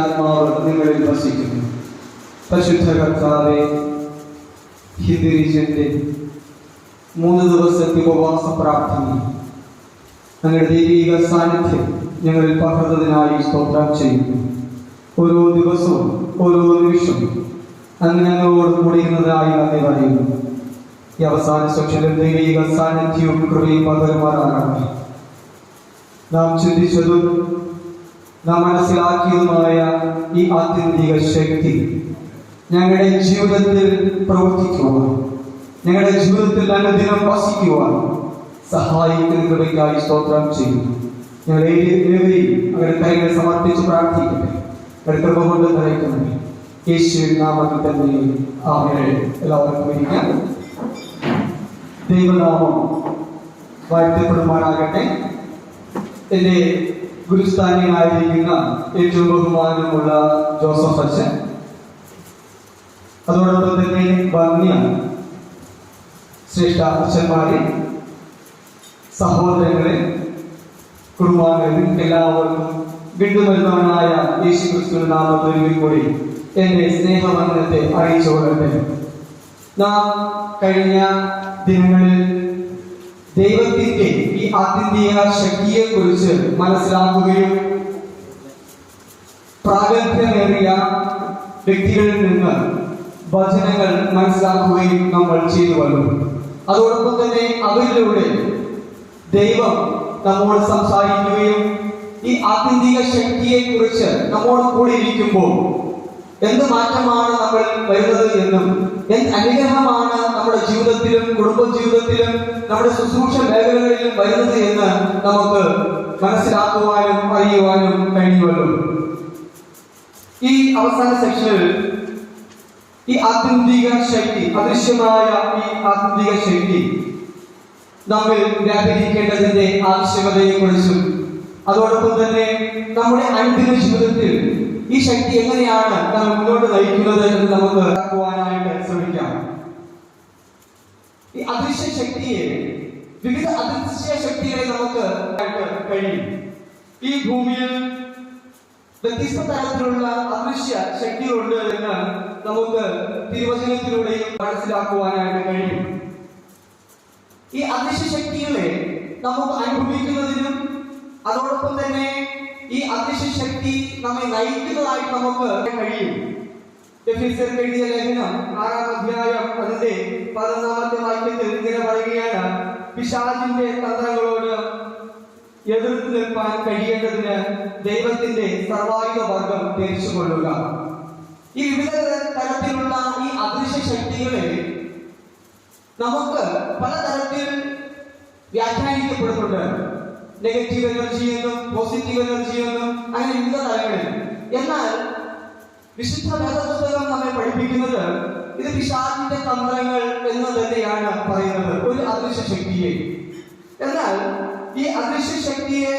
ആത്മാവ് നിങ്ങളിൽ വസിക്കുന്നു. പരിശുദ്ധ കർത്താവേ, ഹിന്ദു റീജിയന്റെ 3 ദിവസത്തെ ഉപവാസ പ്രാർത്ഥന ഞങ്ങളുടെ ദൈവിക സാന്നിധ്യം ഞങ്ങളിൽ പകർന്നതിനായി സ്തോത്രം ചെയ്യുന്നു. ഓരോ ദിവസവും ഓരോ നിമിഷവും അങ്ങ് ഞങ്ങളോട് കൂടിയിരുന്നതായി നന്ദി പറയുന്നു. ഈ അവസാന സെക്ഷനിൽ ദൈവിക സാന്നിധ്യവും കൃപയും പകരുമാറാകണമേ. നാം ചിന്തിച്ചതും നാം മനസ്സിലാക്കിയതുമായ ഈ ആത്യന്തിക ശക്തി ഞങ്ങളുടെ ജീവിതത്തിൽ പ്രവർത്തിക്കുവാൻ, ഞങ്ങളുടെ ജീവിതത്തിൽ അനുദിനം വസിക്കുവാൻ സഹായിക്കുന്ന കൃപയ്ക്കായി സ്തോത്രം ചെയ്യുന്നു. ഞങ്ങൾ ഏവരെയും അവരുടെ കൈകൾ സമർപ്പിച്ച് പ്രാർത്ഥിക്കട്ടെ. അവരുടെ കൃപ കൊണ്ട് നിറയ്ക്കണമേ. യേശുവിൻ നാമത്തിൽ തന്നെ ആമേൻ. എല്ലാവർക്കും ഇരിക്കാം. ദൈവനാമം വാഴ്ത്തപ്പെടുമാറാകട്ടെ. എൻ്റെ ഗുരുസ്ഥാനീയനായിരിക്കുന്ന ഏറ്റവും ബഹുമാനമുള്ള ജോസഫ് അച്ഛൻ, അതോടൊപ്പം തന്നെ വന്യ ശ്രേഷ്ഠ അച്ഛന്മാരെ, സഹോദരങ്ങളെ, കുടുംബാംഗങ്ങളിൽ എല്ലാവർക്കും വീണ്ടും വരുന്നവനായ യേശു ക്രിസ്തുവിന്റെ നാമത്തിൽ കൂടി എന്റെ സ്നേഹവന്ദനത്തെ അറിയിച്ചുകൊള്ളട്ടെ. നാം കഴിഞ്ഞ ദിനങ്ങളിൽ ദൈവത്തിന്റെ ഈ ആത്യന്തിക ശക്തിയെ കുറിച്ച് മനസ്സിലാക്കുകയും പ്രാഗൽഭ്യമേറിയ വ്യക്തികളിൽ നിന്ന് വചനങ്ങൾ മനസ്സിലാക്കുകയും നമ്മൾ ചെയ്തുവല്ലോ. അതോടൊപ്പം തന്നെ അവരിലൂടെ ദൈവം നമ്മോട് സംസാരിക്കുകയും ഈ ആത്യന്തിക ശക്തിയെ കുറിച്ച് നമ്മോട് കൂടി ഇരിക്കുമ്പോൾ എന്ത് മാറ്റമാണ് നമ്മൾ വരുന്നത് എന്നും എന്ത് അനുഗ്രഹമാണ് നമ്മുടെ ജീവിതത്തിലും കുടുംബ ജീവിതത്തിലും നമ്മുടെ ശുശ്രൂഷ മേഖലകളിലും വരുന്നത് എന്ന് നമുക്ക് മനസ്സിലാക്കുവാനും അറിയുവാനും കഴിയുമല്ലോ. ഈ അവസാന സെക്ഷനിൽ ഈ ആത്യന്തിക ശക്തി, അദൃശ്യമായ ഈ ആത്യന്തിക ശക്തി നമ്മിൽ വ്യാപരിക്കേണ്ടതിന്റെ ആവശ്യകതയെ കുറിച്ചും അതോടൊപ്പം തന്നെ നമ്മുടെ അനുദിന ജീവിതത്തിൽ ഈ ശക്തി എങ്ങനെയാണ് നാം മുന്നോട്ട് നയിക്കുന്നത് എന്ന് നമുക്ക് മനസ്സിലാക്കുവാനായിട്ട് ശ്രമിക്കാം. ഈ അദൃശ്യ ശക്തിയെ, വിവിധ അദൃശ്യ ശക്തികളെ നമുക്ക് കഴിയും. ഈ ഭൂമിയിൽ വ്യത്യസ്ത തരത്തിലുള്ള അദൃശ്യ ശക്തികളുണ്ട് എന്ന് നമുക്ക് തിരുവചനത്തിലൂടെയും മനസ്സിലാക്കുവാനായിട്ട് കഴിയും. ഈ അദൃശ്യ ശക്തികളെ നമുക്ക് അനുഭവിക്കുന്നതിനും അതോടൊപ്പം തന്നെ ഈ അദൃശ്യ ശക്തി നമ്മെ നയിക്കുന്നതായിട്ട് നമുക്ക് കഴിയും. എഫെസ്യർക്ക് എഴുതിയ ലേഖനം 6-ാം അധ്യായം അതിന്റെ 11-ാമത്തെ വാക്യത്തിൽ ഇങ്ങനെ പറയുകയാണ്: പിശാചിന്റെ തന്ത്രങ്ങളോട് എതിർത്ത് നിൽക്കാൻ കഴിയേണ്ടതിന് ദൈവത്തിന്റെ സർവായുധ വർഗം ധരിച്ചുകൊള്ളുക. ഈ വിവിധ തരത്തിലുള്ള ഈ അദൃശ്യ ശക്തികളെ നമുക്ക് പലതരത്തിൽ വ്യാഖ്യാനിക്കപ്പെടുന്നുണ്ട്. നെഗറ്റീവ് എനർജി എന്നും പോസിറ്റീവ് എനർജി എന്നും അങ്ങനെ വിവിധ തലങ്ങളിൽ. എന്നാൽ വിശുദ്ധ വേദപുസ്തകം നമ്മെ പഠിപ്പിക്കുന്നത് ഇത് പിശാചിന്റെ തന്ത്രങ്ങൾ എന്ന് തന്നെയാണ് പറയുന്നത്, ഒരു അദൃശ്യ ശക്തിയെ. എന്നാൽ ഈ അദൃശ്യ ശക്തിയെ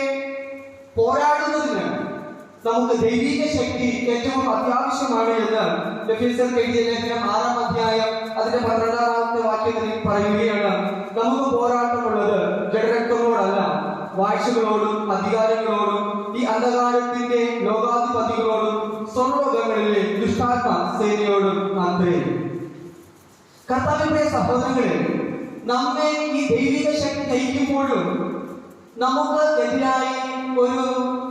പോരാടുന്നതിന് നമുക്ക് ദൈവിക ശക്തി ഏറ്റവും അത്യാവശ്യമാണ് എന്ന് എഫെസ്യർക്ക് എഴുതിയ ലേഖനം 6-ാം അധ്യായം അതിന്റെ 12-ാമത്തെ വാക്യത്തിൽ പറയുകയാണ്. നമുക്ക് പോരാട്ടമുള്ളത് ജഡരക്തങ്ങളോടല്ല, വാഴ്ചകളോടും അധികാരങ്ങളോടും ഈ അന്ധകാരത്തിന്റെ ലോകാധിപതികളോടും സ്വർലോകങ്ങളിലെ ദുഷ്ടാത്മ സേനയോടും അത്രേ. കർത്താവിന്റെ സഹോദരങ്ങളെ, നമ്മെ ഈ ദൈവിക ശക്തി നയിക്കുമ്പോഴും നമുക്ക് എതിരായി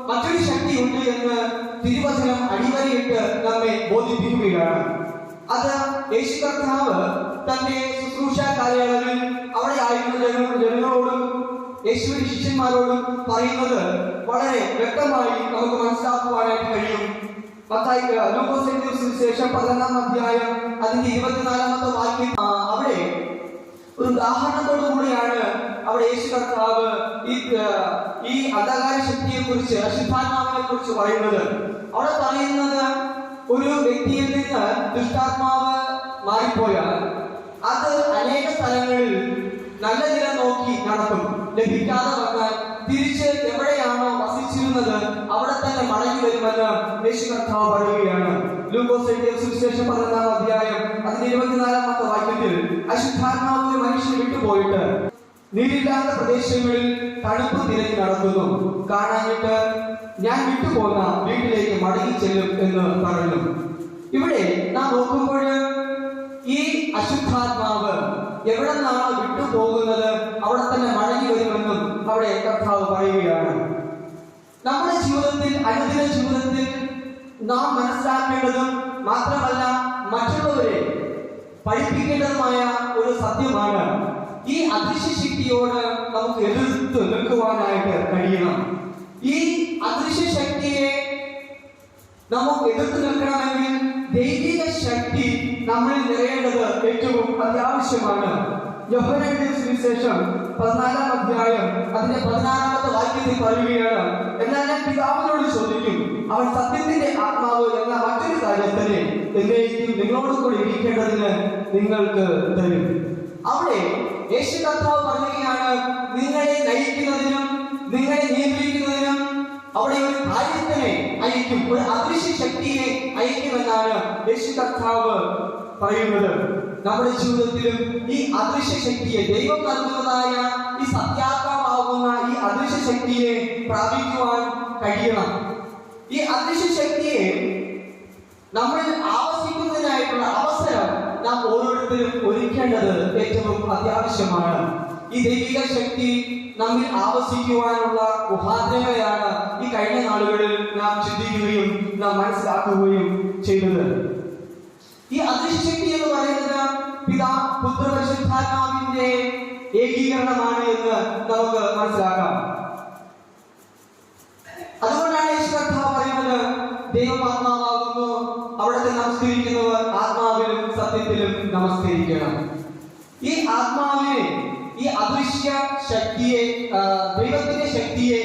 മറ്റൊരു ശക്തി ഉണ്ട് എന്ന് തിരുവചനം അടിവരയിട്ട് നമ്മെ ബോധിപ്പിക്കുകയാണ്. അത് യേശു കർത്താവ് തന്റെ ശുശ്രൂഷ കാലയളവിൽ അവിടെ ആയിരുന്ന ജനങ്ങളോടും യേശുവിന്റെ ശിഷ്യന്മാരോടും പറയുന്നത് വളരെ വ്യക്തമായി നമുക്ക് മനസ്സിലാക്കുവാനായിട്ട് കഴിയും. ലൂക്കോസ് എഴുതിയ സുവിശേഷം 11-ാം അധ്യായം അതിന്റെ 24-ാമത്തെ വാക്യം, അവിടെ ഒരു ഉദാഹരണത്തോടു കൂടിയാണ് അവിടെ യേശു കർത്താവ് ഈ അന്ധകാര ശക്തിയെ കുറിച്ച്, അശുദ്ധാത്മാവിനെ കുറിച്ച് പറയുന്നത്. അവിടെ പറയുന്നത് ഒരു വ്യക്തിയിൽ നിന്ന് ദുഷ്ടാത്മാവ് മാറിപ്പോയാൽ അത് അനേക സ്ഥലങ്ങളിൽ നല്ല നില നോക്കി നടത്തും. ലഭിക്കാതെ വന്നാൽ തിരിച്ച് എവിടെയാണോ വസിച്ചിരുന്നത് അവിടെ തന്നെ മടങ്ങി വരുമെന്ന് യേശു കർത്താവ് പറയുകയാണ്. ലൂക്കോസ് എഴുതിയ സുവിശേഷം 11-ാം അധ്യായം അതിന്റെ 24-ാമത്തെ വാക്യത്തിൽ അശുദ്ധാത്മാവ് മനുഷ്യനെ വിട്ടുപോയിട്ട് നീരില്ലാത്ത പ്രദേശങ്ങളിൽ തണുപ്പ് തിരഞ്ഞു നടക്കുന്നു. കാണാനിട്ട് ഞാൻ വിട്ടുപോന്ന വീട്ടിലേക്ക് മടങ്ങി ചെല്ലും എന്ന് പറഞ്ഞു. ഇവിടെ നാം നോക്കുമ്പോൾ ഈ അശുദ്ധാത്മാവ് എവിടെ നിന്നാണ് വിട്ടുപോകുന്നത് അവിടെ തന്നെ മടങ്ങി വരുമെന്നും അവിടെ കർത്താവ് പറയുകയാണ്. നമ്മുടെ ജീവിതത്തിൽ, അനുദിന ജീവിതത്തിൽ നാം മനസ്സിലാക്കേണ്ടതും മാത്രമല്ല മറ്റുള്ളവരെ പഠിപ്പിക്കേണ്ടതുമായ ഒരു സത്യമാണ്, ഈ അദൃശ്യ ശക്തിയോട് നമുക്ക് എതിർത്ത് നിൽക്കുവാനായിട്ട് കഴിയണം. ഈ അദൃശ്യ ശക്തിയെ നമുക്ക് എതിർത്ത് നിൽക്കണമെങ്കിൽ ദൈവിക ശക്തി നമ്മളിൽ നിറയേണ്ടത് ഏറ്റവും അത്യാവശ്യമാണ്. യോഹന്നാന്റെ സുവിശേഷം 14-ാം അധ്യായം അതിന്റെ 16-ാമത്തെ വാക്യത്തിൽ പറയുകയാണ്, എന്നാൽ ഞാൻ പിതാവിനോട് ചോദിക്കും, അവൻ സത്യത്തിന്റെ ആത്മാവ് എന്ന മറ്റൊരു കാര്യത്തിന് എന്നേക്കും നിങ്ങളോട് കൂടി ഇരിക്കേണ്ടതിന് നിങ്ങൾക്ക് തരും. അവിടെ യേശു കർത്താവ് പറയുകയാണ്, നിങ്ങളെ നയിക്കുന്നതിനും നിങ്ങളെ നിയന്ത്രിക്കുന്നതിനും അവിടെ ഒരു കാര്യത്തിനെ അയക്കും, ഒരു അദൃശ്യ ശക്തിയെ അയക്കുമെന്നാണ് യേശു കർത്താവ് പറയുന്നത്. നമ്മുടെ ജീവിതത്തിലും ഈ അദൃശ്യ ശക്തിയെ, ദൈവം നൽകുന്നതായ ഈ സത്യാത്മാവാകുന്ന ഈ അദൃശ്യ ശക്തിയെ പ്രാപിക്കുവാൻ കഴിയണം. ഈ അദൃശ്യ ശക്തിയെ നമ്മൾ ആവശ്യിക്കുന്നതിനായിട്ടുള്ള അവസരം നാം ഓരോരുത്തരും ഒരുക്കേണ്ടത് ഏറ്റവും അത്യാവശ്യമാണ്. ഈ ദൈവിക ശക്തി നമ്മിൽ ആവശ്യിക്കുവാനുള്ള മുഖാന്തരങ്ങളെയാണ് ഈ കഴിഞ്ഞ നാളുകളിൽ നാം ചിന്തിക്കുകയും നാം മനസ്സിലാക്കുകയും ചെയ്തത്. ഈ അദൃശ്യ ശക്തി എന്ന് പറയുന്നത് പിതാ പുത്ര പരിശുദ്ധാത്മാവിന്റെ ഏകീകരണമാണ് എന്ന് നമുക്ക് മനസ്സിലാക്കാം. അതുകൊണ്ടാണ് യേശു കർത്താവ് പറയുന്നത്, ദൈവമാത്മാവാകുന്നു, അവിടുത്തെ നമസ്കരിക്കുന്നവർ ആത്മാവിലും സത്യത്തിലും നമസ്കരിക്കണം. ഈ ആത്മാവിനെ, ഈ അദൃശ്യ ശക്തിയെ, ദൈവത്തിന്റെ ശക്തിയെ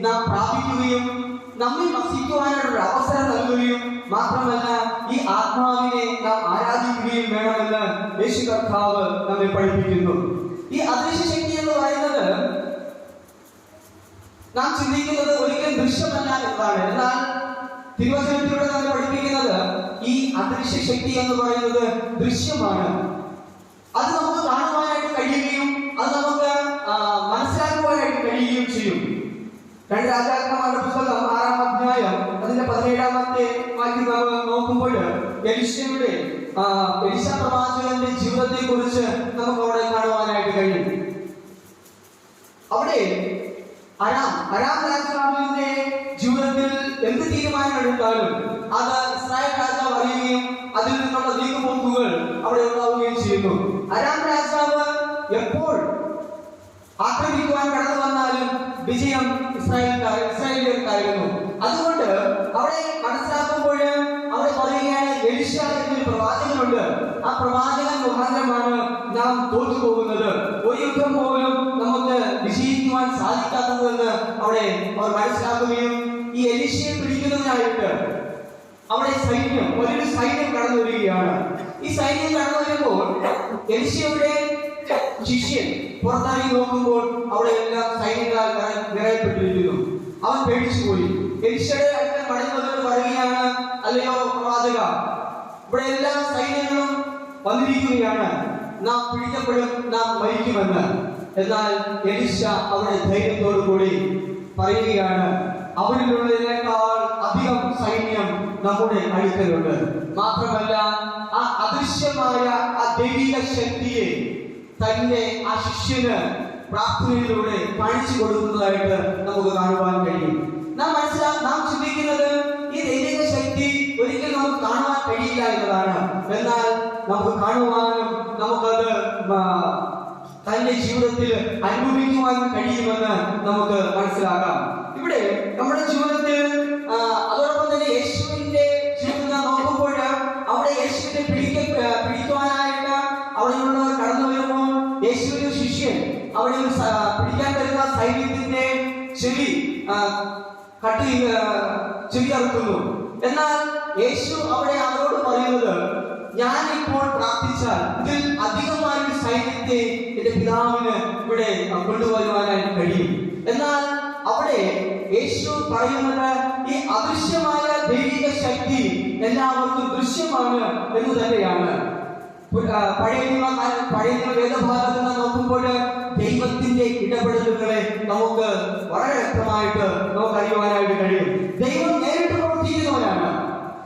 നാം പ്രാപിക്കുകയും നമ്മിൽ വസിക്കുവാനുള്ള അവസരം നൽകുകയും മാത്രമല്ല ഈ ആത്മാവിനെ നാം ആരാധിക്കുകയും വേണമെന്ന് യേശു കർത്താവ് നമ്മെ പഠിപ്പിക്കുന്നു. ഈ അദൃശ്യ ശക്തി എന്ന് പറയുന്നത് നാം ചിന്തിക്കുന്നത് ഒരിക്കലും ദൃശ്യമല്ല എന്നതാണ്. എന്നാൽ തിരുവചനത്തിലൂടെ നമ്മെ പഠിപ്പിക്കുന്നത് ഈ അദൃശ്യ ശക്തി എന്ന് പറയുന്നത് ദൃശ്യമാണ്. അത് നമുക്ക് കാണുവാനായിട്ട് കഴിയുകയും അത് നമുക്ക് മനസ്സിലാക്കുവാനായിട്ട് കഴിയുകയും ചെയ്യും. 2 രാജാക്കന്മാരുടെ പുസ്തകം 6-ാം അധ്യായം അതിന്റെ 17-ാമത്തെ വാക്യം നോക്കുമ്പോൾ എലീശ പ്രവാചകന്റെ ജീവിതത്തെ കുറിച്ച് നമുക്ക് അവിടെ കാണുവാനായിട്ട് കഴിയും. അവിടെ അരാം രാജാവിന്റെ ജീവിതത്തിൽ എന്ത് തീരുമാനം എടുത്താലും അത് ഇസ്രായേൽ രാജാവ് അറിയുകയും അതിൽ നിന്നുള്ള നീക്കുപോക്കുകൾ അവിടെ ഉണ്ടാവുകയും ചെയ്യുന്നു. അരാം രാജാവ് എപ്പോൾ ആക്രമിക്കുവാൻ കടന്നു വന്നാലും വിജയം ഇസ്രായേലിയർക്കായിരുന്നു. അതുകൊണ്ട് അവിടെ മനസ്സിലാക്കുമ്പോൾ അവിടെ പറയുകയാണ്, എലീശ എന്നൊരു പ്രവാചകനുണ്ട്, ആ പ്രവാചകൻ മുഖാന്തരമാണ് നാം തോറ്റുപോകുന്നത്, ഒരു യുദ്ധം പോലും നമുക്ക് വിജയിക്കുവാൻ സാധിക്കാത്തതെന്ന് അവിടെ അവർ മനസ്സിലാക്കുകയും ഈ എലീശയെ പിടിക്കുന്നതിനായിട്ട് അവിടെ വലിയൊരു സൈന്യം കടന്നു വരികയാണ്. ഈ സൈന്യം കടന്നു വരുമ്പോൾ എലീശയുടെ ശിഷ്യൻ പുറത്തിറങ്ങി നോക്കുമ്പോൾ അവിടെ എല്ലാം സൈന്യങ്ങളാൽ നിറയപ്പെട്ടിരിക്കുന്നു. അവൻ പേടിച്ചുപോയി. എലീശയുടെ അടുക്കൽ മടങ്ങി വന്നിട്ട് പറയുകയാണ്, അല്ലയോ പ്രവാചക, ഇവിടെ എല്ലാ സൈന്യങ്ങളും വന്നിരിക്കുകയാണ്, നാം പിടിക്കപ്പെടും, നാം മരിക്കുമെന്ന്. എന്നാൽ എലീശ അവിടെ ധൈര്യത്തോടു കൂടി പറയുകയാണ്, അവിടെയുള്ളതിനേക്കാൾ അധികം സൈന്യം നമ്മുടെ അടുക്കലുണ്ട്. മാത്രമല്ല ആ അദൃശ്യമായ ആ ദൈവിക ശക്തിയെ തന്റെ ആ ശിഷ്യന് പ്രാർത്ഥനയിലൂടെ കാണിച്ചു കൊടുക്കുന്നതായിട്ട് നമുക്ക് കാണുവാൻ കഴിയും. നാം ചിന്തിക്കുന്നത് ഈ ദൈവിക ശക്തി ഒരിക്കലും നമുക്ക് കാണുവാൻ കഴിയില്ല എന്നതാണ്. എന്നാൽ നമുക്ക് കാണുവാനും നമുക്കത് തന്റെ ജീവിതത്തിൽ അനുഭവിക്കുവാനും കഴിയുമെന്ന് നമുക്ക് മനസ്സിലാക്കാം. ഇവിടെ നമ്മുടെ ജീവിതത്തിൽ അതോടൊപ്പം തന്നെ യേശുവിന്റെ ജീവിതം നോക്കുമ്പോൾ അവിടെ യേശുവിനെ പിടിക്കുവാനായിട്ട് അവിടെയുള്ളവർ കടന്നു വരുമ്പോൾ യേശുവിന്റെ ശിഷ്യൻ അവിടെ പിടിക്കാൻ വരുന്ന സൈന്യത്തിന്റെ ചെവി അറുക്കുന്നു. എന്നാൽ യേശു അവിടെ അവരോട് പറയുന്നത്, ഞാൻ ഇപ്പോൾ പ്രാർത്ഥിച്ചാൽ ഇതിൽ അധികമായ ഒരു സൈന്യത്തെ എന്റെ പിതാവിന് ഇവിടെ കൊണ്ടുവരുവാനായി കഴിയും. എന്നാൽ അവിടെ യേശു പറയുന്നത് ഈ അദൃശ്യമായ ദൈവിക ശക്തി എല്ലാവർക്കും ദൃശ്യമാണ് എന്ന് തന്നെയാണ്. പഴയ വേദഭാഗത്ത് നോക്കുമ്പോൾ ദൈവത്തിന്റെ ഇടപെടലുകളെ നമുക്ക് വളരെ വ്യക്തമായിട്ട് നമുക്ക് അറിയുവാനായിട്ട് കഴിയും. ദൈവം നേരിട്ട് പ്രവർത്തിക്കുന്നവരാണ്.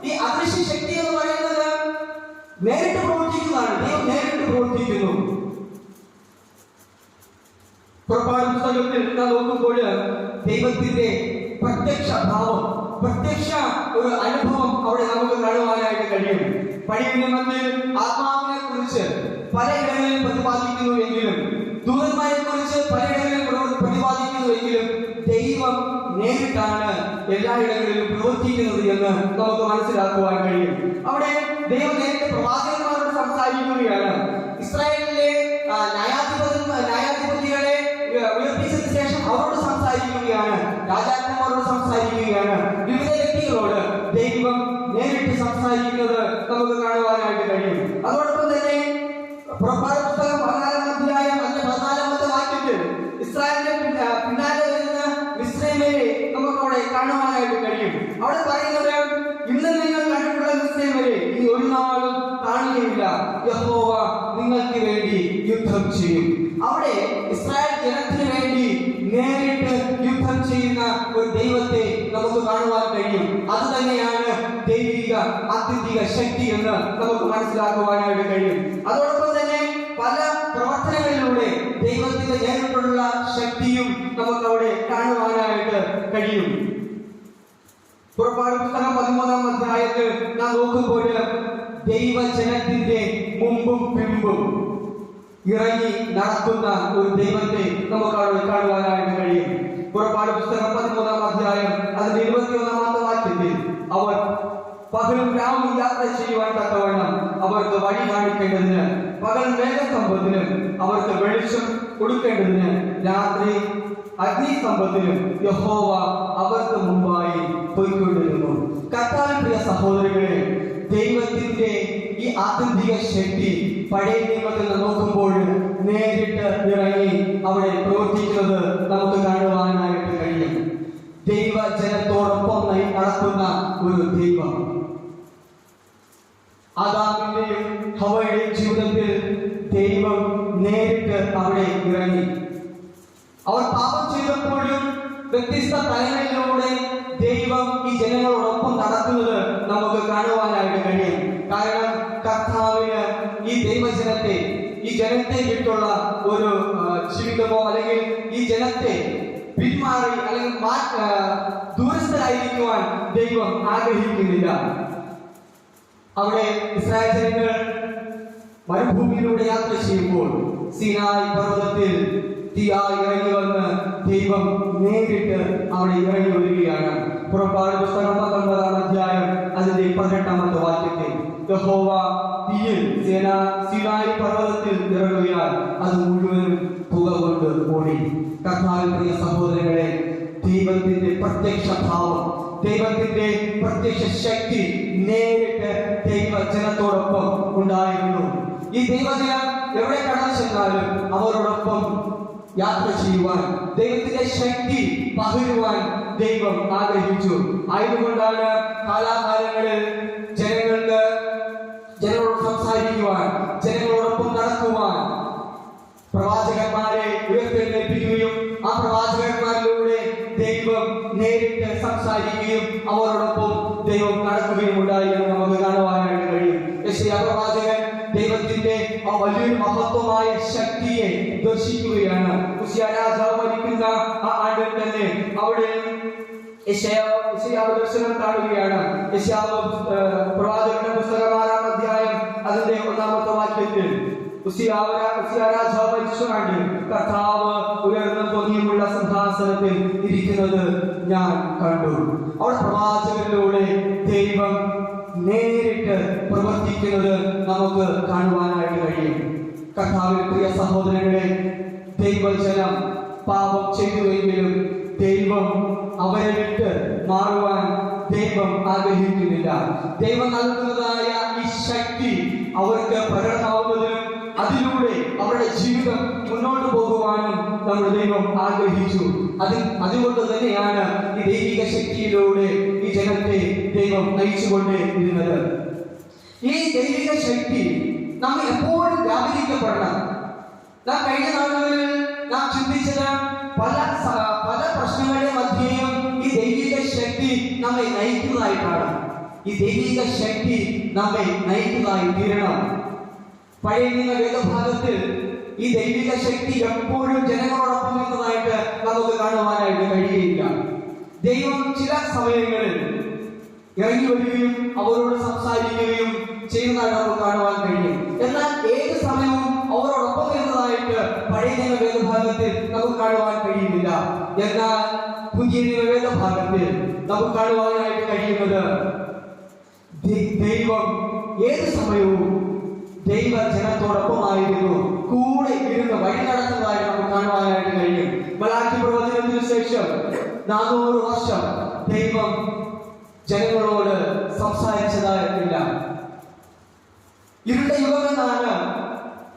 ഈ അദൃശ്യ ശക്തി എന്ന് പറയുന്നത് നേരിട്ട് പ്രവർത്തിക്കുന്നതാണ്. ദൈവം നേരിട്ട് പ്രവർത്തിക്കുന്നു. പുറപ്പാട് പുസ്തകത്തിൽ നാം നോക്കുമ്പോൾ ദൈവത്തിന്റെ പ്രത്യക്ഷ ഭാവം, പ്രത്യക്ഷ ഒരു അനുഭവം അവിടെ നമുക്ക് കാണുവാനായിട്ട് കഴിയും. പഴയ നിയമത്തിൽ ആത്മാവിനെ കുറിച്ച് പലയിടങ്ങളിൽ പ്രതിപാദിക്കുന്നുവെങ്കിലും, ദൂതന്മാരെ കുറിച്ച് പലയിടങ്ങളിൽ പ്രതിപാദിക്കുന്നുവെങ്കിലും, ദൈവം നേരിട്ടാണ് എല്ലായിടങ്ങളിലും പ്രവർത്തിക്കുന്നത് എന്ന് നമുക്ക് മനസ്സിലാക്കുവാൻ കഴിയും. അവിടെ ദൈവം നേരിട്ട് പ്രവാചകന്മാരോട് സംസാരിക്കുകയാണ്. ഇസ്രായേലിലെ ന്യായാധിപതികളെ ഉയർപ്പിച്ചതിന് ശേഷം അവരോട് സംസാരിക്കുകയാണ്, രാജാക്കന്മാരോട് സംസാരിക്കുകയാണ്, വിവിധ വ്യക്തികളോട് ദൈവം നേരിട്ട് സംസാരിക്കുന്നത് നമുക്ക് കാണുവാനായിട്ട് കഴിയും. അതോടൊപ്പം തന്നെ പുറപ്പാട് പുസ്തകം 14-ാം അധ്യായം 14-ാമത്തെ വാക്യത്തിൽ ഇസ്രായേലിന്റെ പിന്നാലെ വരുന്ന മിസ്രൈമിനെ നമുക്ക് അവിടെ കാണുവാനായിട്ട് കഴിയും. അവിടെ പറയുന്നത്, ഇന്ന് നിങ്ങൾ കണ്ടിട്ടുള്ള മിസ്രൈമിനെ ഇനി ഒരു നാളും കാണുകയില്ല, യഹോവ നിങ്ങൾക്ക് വേണ്ടി യുദ്ധം ചെയ്യും. അവിടെ ഇസ്രായേൽ ജനത്തിന് വേണ്ടി നേരിട്ട് യുദ്ധം ചെയ്യുന്ന ഒരു ദൈവത്തെ നമുക്ക് കാണുവാൻ കഴിയും. അത് തന്നെയാണ് ദൈവിക ആത്യന്തിക ശക്തി എന്ന് നമുക്ക് മനസ്സിലാക്കുവാനായിട്ട് കഴിയും. അതോടൊപ്പം തന്നെ പല പ്രവർത്തനങ്ങളിലൂടെ ദൈവത്തിന്റെ നേരിട്ടുള്ള ശക്തിയും നമുക്ക് അവിടെ കാണുവാനായിട്ട് കഴിയും. പുറപ്പാട് പുസ്തകം 13-ാം അധ്യായത്തിൽ നാം നോക്കുമ്പോൾ ദൈവജനത്തിന്റെ മുമ്പും പിമ്പും ഇറങ്ങി നടക്കുന്ന ഒരു ദൈവത്തെ നമുക്ക് അവിടെ കാണുവാനായിട്ട് കഴിയും. പുറപ്പാട് പുസ്തകം 13-ാം അധ്യായം അതിന്റെ 21-ാമത്തെ വാക്യത്തിൽ അവർ പകലും രാവും യാത്ര ചെയ്യുവാൻ തക്കവണ്ണം അവർക്ക് വഴി കാണിക്കേണ്ടതിന് പകൽ മേഘസ്തംഭത്തിനും അവർക്ക് വെളിച്ചം കൊടുക്കേണ്ടതിന് രാത്രി അഗ്നിസ്തംഭത്തിനും യഹോവ അവർക്ക് മുമ്പായി പോയിക്കൊണ്ടിരുന്നു. കർത്താവിൻ പ്രിയ സഹോദരങ്ങളെ, ദൈവത്തിന്റെ ഈ ആത്യന്തിക ശക്തി പഴയ നിയമത്തിൽ നോക്കുമ്പോൾ നേരിട്ട് ഇറങ്ങി അവിടെ പ്രവർത്തിക്കുന്നത് നമുക്ക് കാണുവാനായിട്ട് കഴിയും. ദൈവജനത്തോടൊപ്പം നടക്കുന്ന ഒരു ദൈവം. ആദാമിന്റെയും ഹവ്വയുടെയും ജീവിതത്തിൽ ദൈവം നേരിട്ട് അവിടെ ഇറങ്ങി. അവർ പാപം ചെയ്തപ്പോഴും വ്യത്യസ്ത തലങ്ങളിലൂടെ ദൈവം ഈ ജനങ്ങളോടൊപ്പം നടക്കുന്നത് നമുക്ക് കാണുവാനായിട്ട് കഴിയും. കാരണം കർത്താവിന് ഈ ദൈവജനത്തെ, ഈ ജനത്തെ വിട്ടുള്ള ഒരു ജീവിതമോ അല്ലെങ്കിൽ ഈ ജനത്തെ പിന്മാറി അല്ലെങ്കിൽ ദൂരസ്ഥരായിരിക്കുവാൻ ദൈവം ആഗ്രഹിക്കുന്നില്ല. അവിടെ ഇസ്രായേൽ ജനങ്ങൾ മരുഭൂമിയിലൂടെ യാത്ര ചെയ്യുമ്പോൾ സീനായി പർവ്വതത്തിൽ തീയായി ഇറങ്ങി വന്ന് ദൈവം നേരിട്ട് അവിടെ ഇറങ്ങി വരികയാണ്. പുറപ്പാട് പുസ്തകം 19-ാം അധ്യായം അതിന്റെ 18-ാമത്തെ വാക്യത്തിൽ യഹോവ തീയിൽ സീനായി പർവ്വതത്തിൽ ഇറങ്ങുകയാൽ അത് മുഴുവനും പുക കൊണ്ട് ഓടി. കർത്താവിൻ പ്രിയ സഹോദരങ്ങളെ, ദൈവത്തിന്റെ പ്രത്യക്ഷ ഭാവം, ദൈവത്തിന്റെ പ്രത്യക്ഷ ശക്തി നേരിട്ട് ദൈവജനത്തോടൊപ്പം ഉണ്ടായിരുന്നു. ഈ ദൈവജനം എവിടെ കടന്നു ചെന്നാലും അവരോടൊപ്പം യാത്ര ചെയ്യുവാൻ, ദൈവത്തിന്റെ ശക്തി പകരുവാൻ ദൈവം ആഗ്രഹിച്ചു. ആയതുകൊണ്ടാണ് കാലാകാലങ്ങളിൽ ജനങ്ങളോട് സംസാരിക്കുവാൻ, ജനങ്ങളോടൊപ്പം നടക്കുവാൻ പ്രവാചകന്മാരെ ഉയർത്തെഴുന്നേൽപ്പിക്കുകയും ആ പ്രവാചകന്മാരിലൂടെ ദൈവം നേരിട്ട് സംസാരിക്കുകയും അവരോടൊപ്പം ദൈവം നടക്കുകയും ഉണ്ടായി എന്ന് നമുക്ക് കാണുവാനായിട്ട് കഴിയും. യെശയ്യാ പ്രവാചകൻ ദൈവത്തിന്റെ ആ വലിയൊരു മഹത്വമായ ശക്തിയെ ദർശിക്കുകയാണ്. ഉസിയ രാജാവ് മരിക്കുന്ന ആ ആണ്ടിൽ തന്നെ അവിടെ യെശയ്യാവ് ദർശനം കാണുകയാണ്. യെശയ്യാവ് പ്രവാചകന്റെ പുസ്തകം 6-ാം അധ്യായം അതിന്റെ 1-ാമത്തെ വാക്യത്തിൽ ഉസിയ രാജാവ് മരിച്ചുകൊണ്ട് കർത്താവ് ഉയർന്ന പൊങ്ങിയുമുള്ള സിംഹാസനത്തിൽ ഇരിക്കുന്നത് ഞാൻ കണ്ടു. അവിടെ പ്രവാചകനിലൂടെ ദൈവം നേരിട്ട് പ്രവർത്തിക്കുന്നത് നമുക്ക് കാണുവാനായിട്ട് കഴിയും. കർത്താവിന്റെ പ്രിയ സഹോദരങ്ങളെ, ദൈവജനം പാപം ചെയ്തുവെങ്കിലും ദൈവം അവരെ വിട്ട് മാറുവാൻ ദൈവം ആഗ്രഹിക്കുന്നില്ല. ദൈവം നൽകുന്നതായ ഈ ശക്തി അവർക്ക് പ്രകടമാവുന്നതിനും അതിലൂടെ അവരുടെ ജീവിതം മുന്നോട്ട് പോകുവാനും നമ്മുടെ ദൈവം ആഗ്രഹിച്ചു. അതുകൊണ്ട് തന്നെയാണ് ഈ ദൈവിക ശക്തിയിലൂടെ ഈ ജനത്തെ ദൈവം നയിച്ചുകൊണ്ട് ഇരുന്നത്. ഈ ദൈവിക ശക്തി നമ്മൾ എപ്പോഴും വ്യാപരിക്കപ്പെടണം. നാം കഴിഞ്ഞ നാളുകളിൽ നാം ചിന്തിച്ചത് പല പ്രശ്നങ്ങളുടെ മധ്യേയും ഈ ദൈവിക ശക്തി നമ്മെ നയിക്കുന്നതായിട്ടാണ്. ഈ ദൈവിക ശക്തി നമ്മെ നയിക്കുന്നതായി തീരണം. പഴയ നിയമ വേദഭാഗത്തിൽ ഈ ദൈവിക ശക്തി എപ്പോഴും ജനങ്ങളോടൊപ്പം നിന്നതായിട്ട് നമുക്ക് കാണുവാനായിട്ട് കഴിയുകയില്ല. ദൈവം ചില സമയങ്ങളിൽ ഇറങ്ങി വരികയും അവരോട് സംസാരിക്കുകയും ചെയ്യുന്നതായിട്ട് നമുക്ക് കാണുവാൻ കഴിയും. എന്നാൽ ഏത് സമയവും അവരോടൊപ്പം വരുന്നതായിട്ട് പഴയ നിയമ വേദഭാഗത്തിൽ നമുക്ക് കാണുവാൻ കഴിയുന്നില്ല. എന്നാൽ പുതിയ നിയമ വേദഭാഗത്തിൽ നമുക്ക് കാണുവാനായിട്ട് കഴിയുന്നത് ദൈവം ഏത് സമയവും ദൈവ ജനത്തോടൊപ്പമായിരുന്നു, കൂടെ ഇരുന്ന് വഴി നടത്തുന്നതായി നമുക്ക് കാണുവാനായിട്ട് കഴിയും. മലാക്കി പ്രവചനത്തിന് ശേഷം 400 വർഷം ദൈവം ജനങ്ങളോട് സംസാരിച്ചതായിട്ടില്ല. ഇരുണ്ട യുഗമെന്നാണ്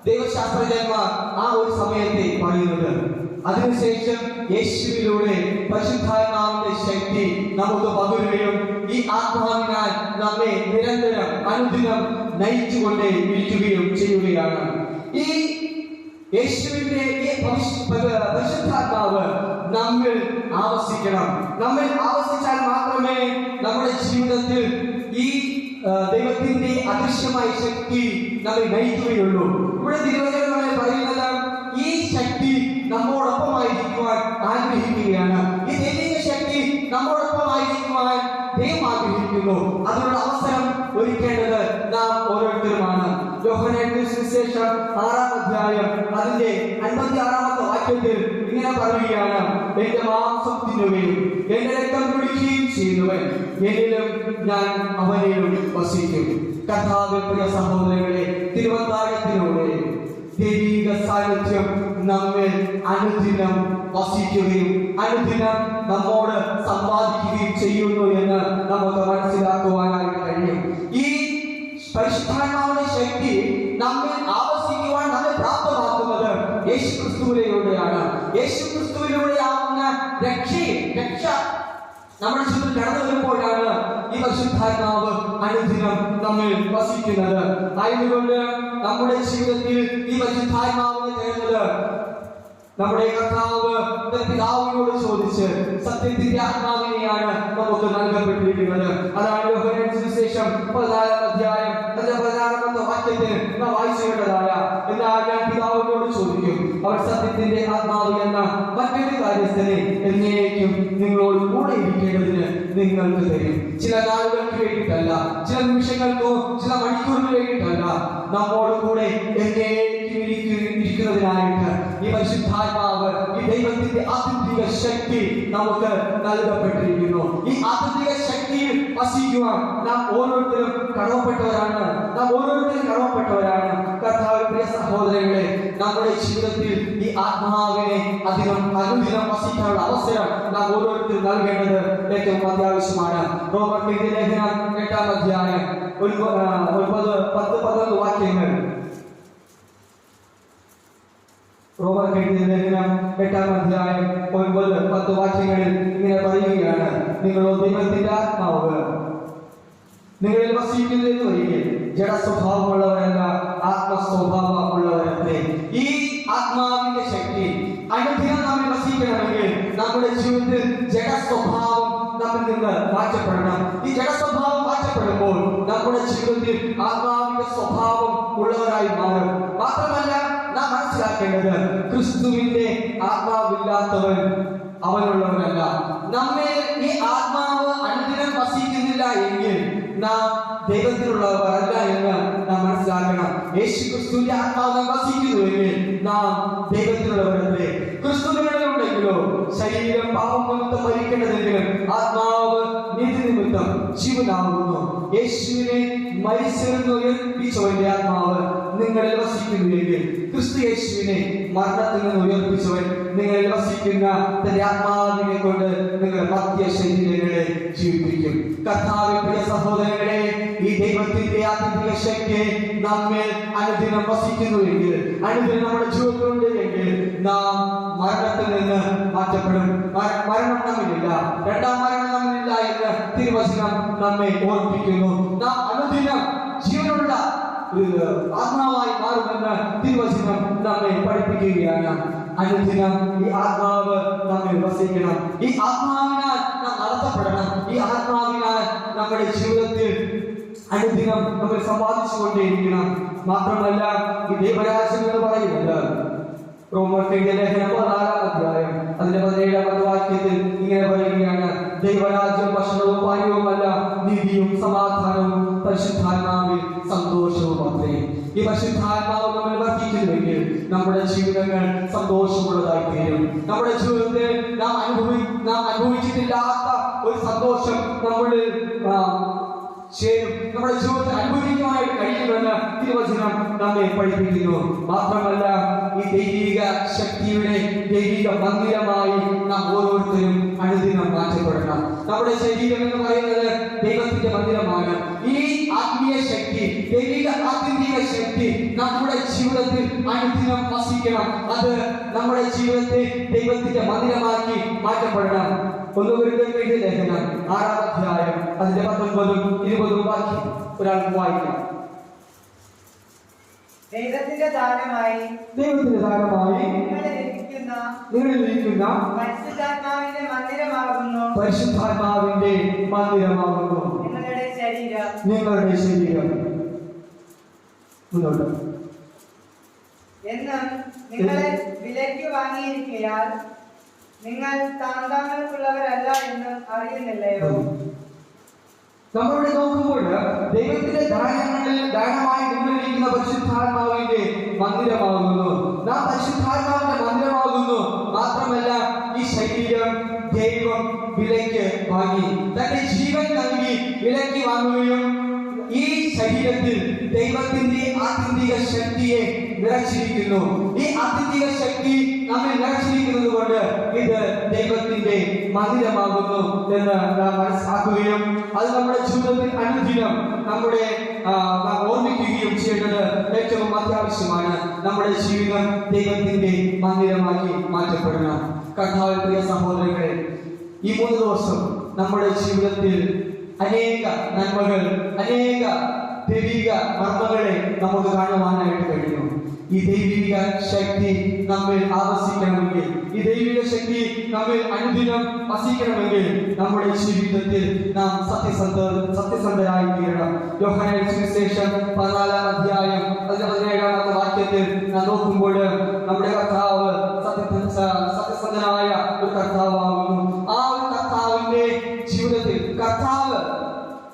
ദൈവശാസ്ത്രജ്ഞന്മാർ ആ ഒരു സമയത്തെ പറയുന്നത്. അതിനുശേഷം യേശുവിലൂടെ പരിശുദ്ധാത്മാവിന്റെ ശക്തി നമുക്ക് പകരുകയും ഈ ആത്മാവിനാൽ നമ്മെ നിരന്തരം അനുദിനം നയിച്ചുകൊണ്ടേ ഇരിക്കുകയും ചെയ്യുകയാണ്. ഈ യേശുവിന്റെ ഈ പരിശുദ്ധാത്മാവ് നമ്മിൽ ആവസിക്കണം. നമ്മിൽ ആവസിച്ചാൽ മാത്രമേ നമ്മുടെ ജീവിതത്തിൽ ഈ ദൈവത്തിന്റെ അദൃശ്യമായ ശക്തി നമ്മെ നയിക്കുകയുള്ളൂ. ഇവിടെ തിരുവചനങ്ങളിൽ പറയുന്നത് ഈ ശക്തി നമ്മോടൊപ്പമായിരിക്കുവാൻ ആഗ്രഹിക്കുകയാണ്. ഈ ദൈവിക ശക്തി നമ്മോടൊപ്പമായിരിക്കുവാൻ ദൈവം ആഗ്രഹിക്കുന്നു. അതിനുള്ള അവസരം ഒരുക്കേണ്ടത് നാം ഓരോരുത്തരുമാണ്. യോഹന്നാന്റെ സുവിശേഷം 6-ാം അധ്യായം അതിന്റെ 56-ാമത്തെ വാക്യത്തിൽ ഇങ്ങനെ പറയുകയാണ്: എന്റെ മാംസം തിന്നുകയും എന്റെ രക്തം കുടിക്കുകയും ചെയ്യുന്നവൻ എന്നിലും ഞാൻ അവനിലും വസിക്കും. കർത്താവിൽ പ്രിയ സഹോദരങ്ങളെ, തിരുവത്താഴത്തിലൂടെ ദൈവിക സാന്നിധ്യം നമ്മെ അനുദിനം വസിക്കുകയും അനുദിനം നമ്മോട് സംവാദിക്കുകയും ചെയ്യുന്നു എന്ന് നമുക്ക് മനസ്സിലാക്കുവാനായിട്ട് കഴിയും. ഈ പരിശുദ്ധാത്മാവിന്റെ ശക്തി നമ്മിൽ ആവസിക്കുവാൻ നമ്മെ പ്രാപ്തമാക്കുന്നത് യേശുക്രിസ്തുവിലൂടെയാണ്. യേശുക്രിസ്തുവിലൂടെയാവുന്ന രക്ഷ നമ്മുടെ ജീവിതത്തിൽ കടന്നു വരുമ്പോഴാണ് ഈ പരിശുദ്ധാത്മാവ് അനുദിനം നമ്മിൽ വസിക്കുന്നത്. ആയതുകൊണ്ട് നമ്മുടെ ജീവിതത്തിൽ ഈ പരിശുദ്ധാത്മാവിനെ തരുന്നത് നമ്മുടെ കർത്താവ് പിതാവിനോട് ചോദിച്ച് സത്യത്തിന്റെ ആത്മാവിനെയാണ് നമുക്ക് നൽകപ്പെട്ടിരിക്കുന്നത്. അതാണ് യോഹന്നാന്റെ സുവിശേഷം 14-ാം അധ്യായം 16-ാമത്തെ വാക്യത്തിൽ നാം വായിച്ചു കേട്ടതായ: എന്നാൽ ഞാൻ പിതാവിനോട് ചോദിക്കും, അവർ സത്യത്തിന്റെ ആത്മാവ് എന്ന മറ്റൊരു കാര്യസ്ഥനെ എന്നേക്കും നിങ്ങളോട് കൂടെ ഇരിക്കേണ്ടതിന് നിങ്ങൾക്ക് തരും. ചില നാളുകൾക്ക് വേണ്ടിയിട്ടല്ല, ചില നിമിഷങ്ങൾക്കോ ചില മണിക്കൂറിന് വേണ്ടിയിട്ടല്ല, നമ്മോട് കൂടെ എന്നേക്കും ഇരിക്കുന്നതിനായിട്ട് ഈ പരിശുദ്ധാത്മാവ്, ഈ ദൈവത്തിന്റെ ആത്മിക ശക്തി നമുക്ക് നൽകപ്പെട്ടിരിക്കുന്നു. ഈ ആത്മിക ശക്തിയിൽ വസിക്കുവാൻ നാം ഓരോരുത്തരും കടമപ്പെട്ടവരാണ്. കർത്താവിൽ പ്രിയ സഹോദരങ്ങളെ, നമ്മുടെ ജീവിതത്തിൽ ഈ ആത്മാവിനെ അനുദിനം വസിക്കാനുള്ള അവസരം നാം ഓരോരുത്തരും നൽകേണ്ടത് ഏറ്റവും അത്യാവശ്യമാണ്. റോമർക്ക് ലേഖനം 8-ാം അധ്യായം 9-10-11 വാക്യങ്ങൾ. റോമർക്ക് ലേഖനം 8-ാം അധ്യായം 9-10 വാക്യങ്ങളിൽ ഇങ്ങനെ പറയുകയാണ്: നിങ്ങളോ ദൈവത്തിന്റെ ആത്മാവ് നിങ്ങളിൽ വസിക്കുന്നു എന്ന് വരികെ ജഡസ്വഭാവമുള്ളവരല്ല, ആത്മസ്വഭാവമുള്ളവരത്രേ. ഈ ആത്മാവിന്റെ ശക്തി അനുദിനം നമ്മിൽ വസിക്കണമെങ്കിൽ നമ്മുടെ ജീവിതത്തിൽ ജഡസ്വഭാവം നമ്മിൽ നിന്ന് മാറ്റപ്പെടണം. ഈ ജഡസ്വഭാവം മാറ്റപ്പെടുമ്പോൾ നമ്മുടെ ജീവിതത്തിൽ ആത്മാവിന്റെ സ്വഭാവം ഉള്ളവരായി മാറും. മാത്രമല്ല, നാം മനസ്സിലാക്കേണ്ടത് ക്രിസ്തുവിന്റെ ആത്മാവില്ലാത്തവൻ അവനുള്ളവനല്ല. നമ്മെ ഈ ആത്മാവ് അനുദിനം വസിക്കുന്നില്ല എങ്കിൽ നാം ദൈവത്തിലുള്ളവരല്ല എന്ന് നാം മനസ്സിലാക്കണം. യേശു ക്രിസ്തുവിന്റെ ആത്മാവ് വസിക്കുന്നുവെങ്കിൽ നാം ദൈവത്തിലുള്ളവരല്ലേ. ക്രിസ്തുവിനുണ്ടെങ്കിലോ ശരീരം പാപം നിമിത്തം മരിക്കേണ്ടതെങ്കിലും ആത്മാവ് നീതി നിമിത്തം ജീവനാകുന്നു. യേശുവിനെ മരിച്ചെന്ന് ഉയർപ്പിച്ചവന്റെ ആത്മാവ് നിങ്ങളിൽ വസിക്കുന്നുവെങ്കിൽ ക്രിസ്തു യേശുവിനെ മരണത്തിൽ നിന്ന് ഉയർപ്പിച്ചവൻ നിങ്ങളിൽ വസിക്കുന്ന തന്റെ ആത്മാവിനെ കൊണ്ട് നിങ്ങളുടെ മധ്യ ശരീരങ്ങളെ ജീവിപ്പിക്കും. കർത്താവിൽ പ്രിയ സഹോദരങ്ങളെ, ഈ ദൈവത്തിന്റെ ആത്മിക ശക്തി നമ്മിൽ അനുദിനം വസിക്കുന്നുവെങ്കിൽ, അനുദിനം നമ്മുടെ ജീവിതത്തിലുണ്ട് എങ്കിൽ നാം മരണത്തിൽ നിന്ന് മാറ്റപ്പെടും. മരണം നമ്മിലില്ല, രണ്ടാം മരണം നമ്മിലില്ല എന്ന് തിരുവചനം നമ്മെ ഓർപ്പിക്കുന്നു. നാം അനുദിനം ജീവനുള്ള ആത്മാവായി മാറുമെന്ന് തിരുവചനം നമ്മെ പഠിപ്പിക്കുകയാണ്. അനുദിനം ഈ ആത്മാവ് നമ്മിൽ വസിക്കണം. ഈ ആത്മാവിനാൽ നാം നടത്തപ്പെടണം. ഈ ആത്മാവിനാൽ നമ്മുടെ ജീവിതത്തിൽ അനുദിനം നമ്മൾ സമ്പാദിച്ചുകൊണ്ടേയിരിക്കണം. മാത്രമല്ല ഈ ദൈവരാജ്യം എന്ന് പറയുന്നത് റോമർക്കെഴുതിയ ലേഖനം 14-ാം അധ്യായം അതിന്റെ 17-ാമത്തെ വാക്യത്തിൽ ഇങ്ങനെ പറയുകയാണ്: ദൈവരാജ്യം ഭക്ഷണവും പാനീയവുമല്ല, നീതിയും സമാധാനവും പരിശുദ്ധാത്മാവിൽ സന്തോഷവും അത്രേ. ഈ പരിശുദ്ധാത്മാവ് നമ്മൾ വർദ്ധിക്കുന്നുവെങ്കിൽ നമ്മുടെ ജീവിതങ്ങൾ സന്തോഷമുള്ളതായി തീരും. നമ്മുടെ ജീവിതത്തിൽ നാം അനുഭവിച്ചിട്ടില്ലാത്ത ഒരു സന്തോഷം നമ്മുടെ ജീവിതത്തിൽ അനുഭവിക്കുവാനായിട്ട് കഴിയുമെന്ന് തിരുവചനം നമ്മെ പഠിപ്പിക്കുന്നു. മാത്രമല്ല ഈ ദൈവിക ശക്തിയുടെ ദൈവിക മന്ദിരമായി നാം ഓരോരുത്തരും അനുദിനം മാറ്റപ്പെടണം. നമ്മുടെ ശരീരം എന്ന് പറയുന്നത് ദൈവത്തിന്റെ മന്ദിരമാണ്. ഈ ആത്മീയ ശക്തി, ദൈവിക ആത്മീയ ശക്തി നമ്മുടെ ജീവിതത്തിൽ അനുദിനം വസിക്കണം. അത് നമ്മുടെ ജീവിതത്തെ ദൈവത്തിന്റെ മന്ദിരമാക്കി മാറ്റപ്പെടണം. 1 കൊരിന്ത്യർ എഴുതിയ ലേഖനം 6-ാം അധ്യായം അതിന്റെ 19-ഉം 20-ഉം വാക്യം ഒരാൾക്ക് വായിക്കാം. ദൈവത്തിന്റെ ദാനമായി നിങ്ങളിലിരിക്കുന്ന പരിശുദ്ധാത്മാവിന്റെ മന്ദിരമാകുന്നു നിങ്ങളുടെ ശരീരം. മുന്നോട്ട്. എന്നും നിങ്ങളെ വിലയ്ക്ക് വാങ്ങിയിരിക്കയാൽ നിങ്ങൾ താന്താങ്ങൾക്കുള്ളവരല്ല എന്നും അറിയുന്നില്ലയോ? നമ്മളിവിടെ നോക്കുമ്പോൾ ദൈവത്തിന്റെ ദാനമായി നിങ്ങളിരിക്കുന്ന പരിശുദ്ധാത്മാവിന്റെ മന്ദിരമാകുന്നു. നാം പരിശുദ്ധാത്മാവിന്റെ മന്ദിരമാകുന്നു. മാത്രമല്ല ഈ ശരീരം ദൈവം വിലയ്ക്ക് വാങ്ങി, തന്റെ ജീവൻ നൽകി വിലയ്ക്ക് വാങ്ങുകയും ഈ ശരീരത്തിൽ ദൈവത്തിന്റെ ആത്യന്തിക ശക്തിയെ നിറച്ചിരിക്കുന്നു. ഈ ആത്യന്തിക ശക്തി നമ്മെ നിറച്ചിരിക്കുന്നത് കൊണ്ട് ഇത് ദൈവത്തിന്റെ മന്ദിരമാകുന്നു എന്ന് നാം മനസ്സിലാക്കുകയും അത് നമ്മുടെ ജീവിതത്തിൽ അനുദിനം നമ്മുടെ ഓർമ്മിക്കുകയും ചെയ്യേണ്ടത് ഏറ്റവും അത്യാവശ്യമാണ്. നമ്മുടെ ജീവിതം ദൈവത്തിന്റെ മന്ദിരമാക്കി മാറ്റപ്പെടണം. കർത്താവിൽ പ്രിയ സഹോദരങ്ങളെ, ഈ 3 ദിവസം നമ്മുടെ ജീവിതത്തിൽ അനേക നന്മകൾ, അനേക ദൈവിക മർമ്മങ്ങളെ നമുക്ക് കാണുവാനായിട്ട് കഴിയും. ഈ ദൈവിക ശക്തി നമ്മിൽ ആവസിക്കണമെങ്കിൽ, ഈ ദൈവിക ശക്തി നമ്മിൽ അനുദിനം വസിക്കണമെങ്കിൽ നമ്മുടെ ജീവിതത്തിൽ നാം സത്യസന്ധരായി തീരണം. യോഹന്നാന്റെ സുവിശേഷം 14-ാം അധ്യായം അതിന്റെ 17-ാമത്തെ വാക്യത്തിൽ നാം നോക്കുമ്പോൾ നമ്മുടെ കർത്താവ് സത്യസന്ധനായ ഒരു കർത്താവാകുന്നു. ആ ഒരു കർത്താവിന്റെ ജീവിതത്തിൽ കർത്താവ്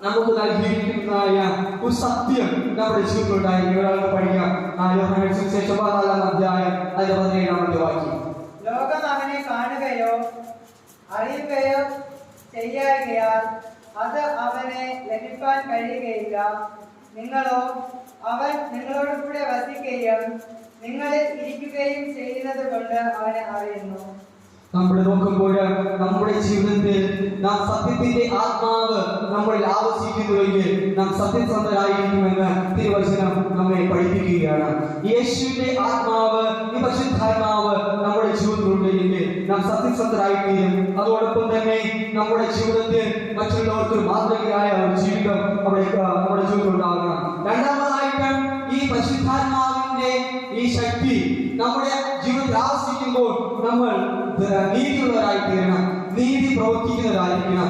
നമുക്ക് നൽകിയിരിക്കുന്നതായ ഒരു സത്യം നമ്മുടെ ജീവിതത്തിൽ ഉണ്ടായിരിക്കും. ഒരാൾക്ക് പഠിക്കാം. യോഹന്നാന്റെ സുവിശേഷം 14-ാം അധ്യായം അതിന്റെ 17-ാമത്തെ വാക്യം. ലോകം അവനെ കാണുകയോ അറിയുകയോ ചെയ്യായികയാൽ അത് അവനെ ലഭിക്കാൻ കഴിയുകയില്ല. നിങ്ങളോ അവൻ നിങ്ങളോട് കൂടെ വസിക്കുകയും നിങ്ങളിൽ ഇരിക്കുകയും ചെയ്യുന്നത് കൊണ്ട് അവനെ അറിയുന്നു. നമ്മൾ നോക്കുമ്പോൾ നമ്മുടെ ജീവിതത്തിൽ നാം സത്യത്തിന്റെ ആത്മാവ് നമ്മളിൽ ആവസിക്കുന്നുവെങ്കിൽ നാം സത്യസന്ധരായിരിക്കുമെന്ന് തിരുവചനം നമ്മെ പഠിപ്പിക്കുകയാണ്. യേശുവിന്റെ ആത്മാവ്, ഈ പരിശുദ്ധാത്മാവ് നമ്മുടെ ജീവിതത്തിലുണ്ടെങ്കിൽ നാം സത്യസന്ധരായിരിക്കും. അതോടൊപ്പം തന്നെ നമ്മുടെ ജീവിതത്തിൽ മറ്റുള്ളവർക്ക് മാതൃകയായ ഒരു ജീവിതം നമ്മുടെ ജീവിതത്തിൽ ഉണ്ടാകണം. രണ്ടാമതായിട്ട് ഈ പരിശുദ്ധാത്മാവിന്റെ ഈ ശക്തി നമ്മുടെ ജീവിതത്തിൽ ആവസിക്കുമ്പോൾ നമ്മൾ നീതിയുള്ളവരായി തീരണം, നീതി പ്രവർത്തിക്കുന്നവരായിരിക്കണം.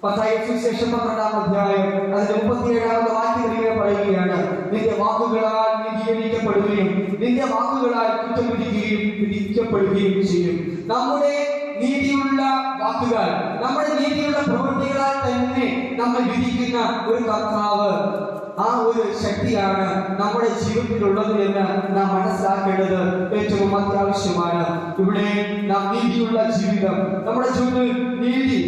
മത്തായി സുവിശേഷം 12-ാം അധ്യായം അതിന്റെ 37-ാമത്തെ വാക്യത്തിൽ ഇങ്ങനെ പറയുകയാണ്: നിന്റെ വാക്കുകളാൽ നീതീകരിക്കപ്പെടുകയും നിന്റെ വാക്കുകളാൽ കുറ്റം വിധിക്കപ്പെടുകയും ചെയ്യും. നമ്മുടെ നീതിയുള്ള വാക്കുകൾ, നമ്മുടെ നീതിയുള്ള പ്രവൃത്തികളാൽ തന്നെ നമ്മൾ വിധിക്കുന്ന ഒരു കർത്താവ്, ആ ഒരു ശക്തിയാണ് നമ്മുടെ ജീവിതത്തിലുള്ളത് എന്ന് നാം മനസ്സിലാക്കേണ്ടത് ഏറ്റവും അത്യാവശ്യമാണ്. ഇവിടെ നാം നീതിയുള്ള ജീവിതം, നമ്മുടെ ജീവിതത്തിൽ നീതി,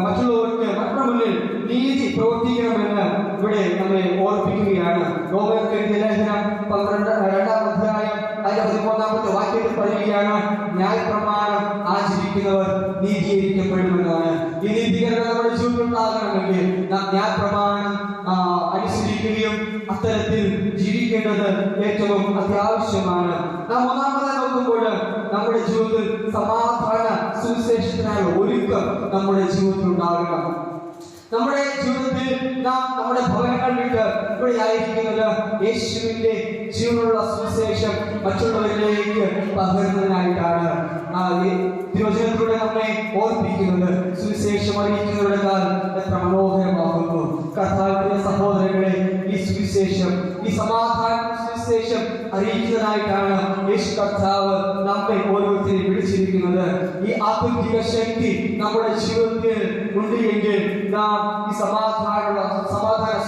മറ്റുള്ളവർക്ക് മുന്നിൽ നീതി പ്രവർത്തിക്കണമെന്ന് ഇവിടെ നമ്മെ ഓർപ്പിക്കുകയാണ്. റോമർക്ക് എഴുതിയ ലേഖനം 12-ാം അധ്യായം അതിന്റെ 13-ാമത്തെ വാക്യത്തിൽ പറയുകയാണ്: ന്യായപ്രമാണം ആചരിക്കുന്നവർ നീതീകരിക്കപ്പെടുമെന്നാണ്. ഈ നീതീകരണം നമ്മുടെ ജീവിതത്തിൽ ഉണ്ടാകണമെങ്കിൽ നാം ന്യായപ്രമാണം അനുസരിക്കുകയും അത്തരത്തിൽ ജീവിക്കേണ്ടത് ഏറ്റവും അത്യാവശ്യമാണ്. നാം ഒന്നാമതായി നോക്കുമ്പോൾ നമ്മുടെ ജീവിതത്തിൽ സമാധാന സുവിശേഷത്തിനായ ഒരുക്കം നമ്മുടെ ജീവിതത്തിൽ ഉണ്ടാകണം. നമ്മുടെ ജീവിതത്തിൽ നാം നമ്മുടെ ഭവനങ്ങൾ വിട്ട് ഇവിടെ ആയിരിക്കുന്നത് യേശുവിന്റെ ജീവനുള്ള സുവിശേഷം മറ്റുള്ളവരിലേക്ക് പകരുന്നതിനായിട്ടാണ്. തിരുവചനത്തിലൂടെ നമ്മെ ഓർപ്പിക്കുന്നത് സുവിശേഷം അറിയിക്കുന്നതിനേക്കാൾ എത്ര മനോഹരമാകുന്നു. കർത്താവിന്റെ സഹോദരങ്ങളെ, ഈ സുവിശേഷം, ഈ സമാധാന സുവിശേഷം അറിയിക്കുന്നതിനായിട്ടാണ് യേശു കർത്താവ് നമ്മെ ഓരോരുത്തരെയും വിളിച്ചിരിക്കുന്നത്. ഈ ആത്മീയ ശക്തി നമ്മുടെ ജീവിതത്തിൽ ഉണ്ട് എങ്കിൽ നാം ഈ സമാധാന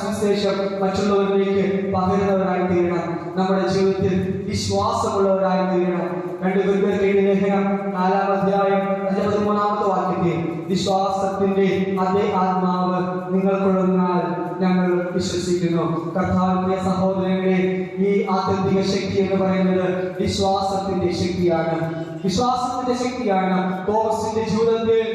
സുവിശേഷം മറ്റുള്ളവരിലേക്ക് പകരുന്നവരായി തീരണം. നമ്മുടെ ജീവിതത്തിൽ വിശ്വാസമുള്ളവരായി തീരണം. 2 കൊരിന്ത്യർ ലേഖനം 4-ാം അധ്യായം 13-ാമത്തെ വാക്യത്തിൽ വിശ്വാസത്തിന്റെ അതേ ആത്മാവ് നിങ്ങൾക്കുള്ളതിനാൽ ഞങ്ങൾ വിശ്വസിക്കുന്നു. കർത്താവിന്റെ സഹോദരങ്ങളെ, ഈ ആത്യന്തിക ശക്തി എന്ന് പറയുന്നത് വിശ്വാസത്തിന്റെ ശക്തിയാണ്. വിശ്വാസത്തിന്റെ ശക്തിയാണ്. തോമസിന്റെ ജീവിതത്തിൽ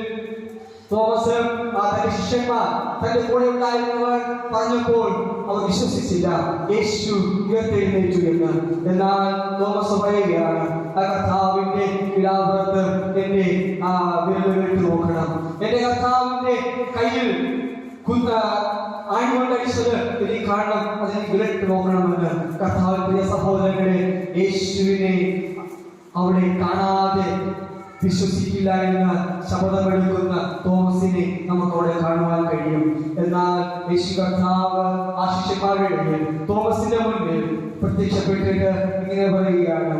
തോമസ് തന്റെ ശിഷ്യന്മാർ, തന്റെ കൂടെ ഉണ്ടായിരുന്നവർ പറഞ്ഞപ്പോൾ അവർ വിശ്വസിച്ചില്ല യേശു ഉയർത്തെഴുന്നേറ്റു എന്ന്. എന്നാൽ തോമസ് പറയുകയാണ്, കർത്താവിന്റെ വിലാപുറത്ത് എന്റെ വിരലുകൾ നോക്കണം, എന്റെ കർത്താവിന്റെ കയ്യിൽ ആണികൊണ്ടടിച്ചത് എനിക്ക് കാണണം, അതിനെ വിരലിട്ട് നോക്കണമെന്ന്. കർത്താവിന്റെ സഹോദരങ്ങളെ, യേശുവിനെ അവിടെ കാണാതെ വിശ്വസിക്കില്ല എന്ന് ശപഥമെടുക്കുന്ന തോമസിനെ നമുക്ക് അവിടെ കാണുവാൻ കഴിയും. എന്നാൽ യേശു കർത്താവ് ആ ശിഷ്യന്മാരുടെ തോമസിന്റെ മുന്നിൽ പ്രത്യക്ഷപ്പെട്ടിട്ട് ഇങ്ങനെ പറയുകയാണ്,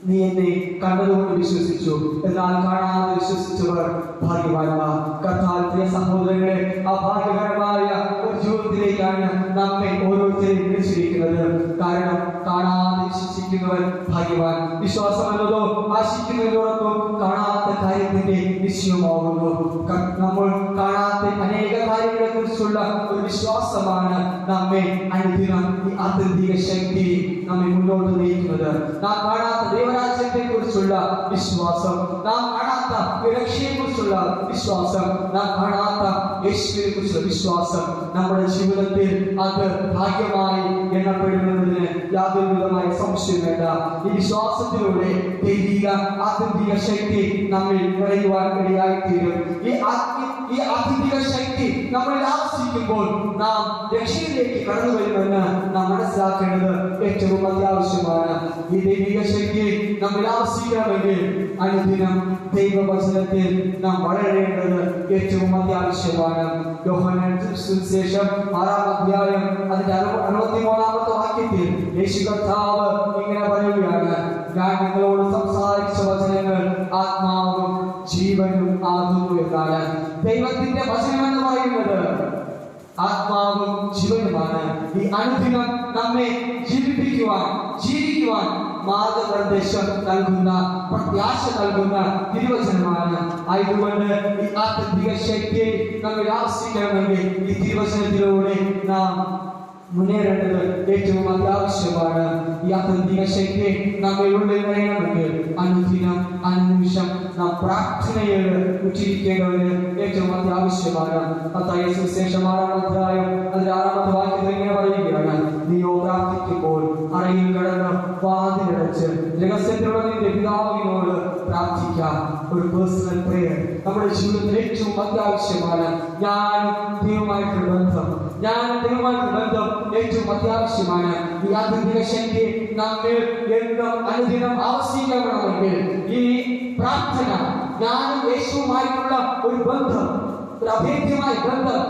നീ എന്നെ കണ്ടതുകൊണ്ട് വിശ്വസിച്ചു, എന്നാൽ കാണാതെ വിശ്വസിച്ചവർ ഭാഗ്യവാന്മാർ. കർത്താവിന്റെ സഹോദരങ്ങളെ, ആ ഭാഗ്യകരമായ ഒരു ജീവിതത്തിലേക്കാണ് നമ്മെ ഓരോരുത്തരെയും വിളിച്ചിരിക്കുന്നത്. കാരണം കാണാതെ വിശ്വസിക്കുന്നവൻ ഭാഗ്യവാൻ. വിശ്വാസം എന്നതോ ആശിക്കുന്നതിനോടൊപ്പം കാണാത്ത കാര്യത്തിന്റെ നിശ്ചയമാകുന്നു. നമ്മൾ കാണാത്ത അനേക കാര്യങ്ങളെ കുറിച്ചുള്ള ഒരു വിശ്വാസമാണ് നമ്മെ അനുദിനം ഈ ആത്യന്തിക ശക്തി നമ്മെ മുന്നോട്ട് നയിക്കുന്നത്. നാം കാണാത്ത ദൈവരാജ്യത്തെ കുറിച്ചുള്ള വിശ്വാസം, നാം കാണാത്ത രക്ഷയെ കുറിച്ചുള്ള വിശ്വാസം, നാം കാണാത്ത യേശുവിനെ കുറിച്ചുള്ള വിശ്വാസം നമ്മുടെ ജീവിതത്തിൽ അത് ഭാഗ്യമായി എണ്ണപ്പെടുന്നതിന് യാതൊരു വിധമായ സംശയം വേണ്ട. ഈ വിശ്വാസത്തിലൂടെ ദൈവിക ആത്യന്തിക ശക്തി നമ്മിൽ നിറയുവാൻ ഇടയായിത്തീരും. ഈ ആത്യന്തിക ശക്തി നമ്മളിൽ ആവശ്യിക്കുമ്പോൾ നാം രക്ഷയിലേക്ക് കടന്നു വരുമെന്ന് നാം മനസ്സിലാക്കേണ്ടത് ഏറ്റവും അത്യാവശ്യമാണ്. ഈ ദൈവിക ശക്തി നമ്മിൽ ആവശ്യിക്കണമെങ്കിൽ അനുദിനം ദൈവവചനത്തിൽ നാം വളരേണ്ടത് ഏറ്റവും അത്യാവശ്യമാണ്. യോഹന്നാന്റെ സുവിശേഷം 6-ാം അധ്യായം അതിന്റെ 63-ാമത്തെ വാക്യത്തിൽ യേശു കർത്താവ് ഇങ്ങനെ പറയുകയാണ്, ഞാൻ നിങ്ങളോട് സംസാരിച്ച വചനങ്ങൾ ആത്മാവും ജീവനും ആകുന്നു എന്നാണ്. ദൈവത്തിന്റെ വചനം എന്ന് പറയുന്നത് ആത്മാവും ജീവനുമാണ്. ഈ അനുദിനം നമ്മെ ജീവിക്കുവാൻ മാർഗനിർദ്ദേശം നൽകുന്ന, പ്രത്യാശ നൽകുന്ന തിരുവചനമാണ്. ആയതുകൊണ്ട് ഈ ആത്യന്തിക ശക്തി നമ്മിൽ ആവശ്യിക്കണമെങ്കിൽ ഈ തിരുവചനത്തിലൂടെ നാം മുന്നേറേണ്ടത് ഏറ്റവും അത്യാവശ്യമാണ്. ഈ ആത്യന്തിക ശക്തി നമ്മിൽ ഉള്ളിൽ അനുദിനം അനുനിമിഷം നാം പ്രാർത്ഥനയിൽ ഉച്ചിരിക്കേണ്ടതിന് ഏറ്റവും അത്യാവശ്യമാണ്. മത്തായി സുവിശേഷം 6-ാം അധ്യായം അതിന്റെ 6-ാമത്തെ വാക്യത്തിൽ ഇങ്ങനെ പറയുകയാണ്, നീയോ പ്രാർത്ഥിക്കുമ്പോൾ അറയിൽ കിടന്ന് വാതിലടച്ച് രഹസ്യത്തിലുള്ള നിന്റെ പിതാവിനോട് പ്രാർത്ഥിക്കാം. ഒരു പേഴ്സണൽ പ്രേയർ നമ്മുടെ ജീവിതത്തിൽ ഏറ്റവും അത്യാവശ്യമാണ്. ഞാനും ദൈവമായിട്ടുള്ള ബന്ധം ഏറ്റവും അത്യാവശ്യമാണ്. ഈ ആത്യന്തിക ശക്തി നമ്മിൽ എന്നും അനുദിനം ആവശ്യിക്കണമെങ്കിൽ ഈ പ്രാർത്ഥന, ഞാനും യേശുവുമായിട്ടുള്ള ഒരു ബന്ധം, ഒരു അഭേദ്യമായ ബന്ധം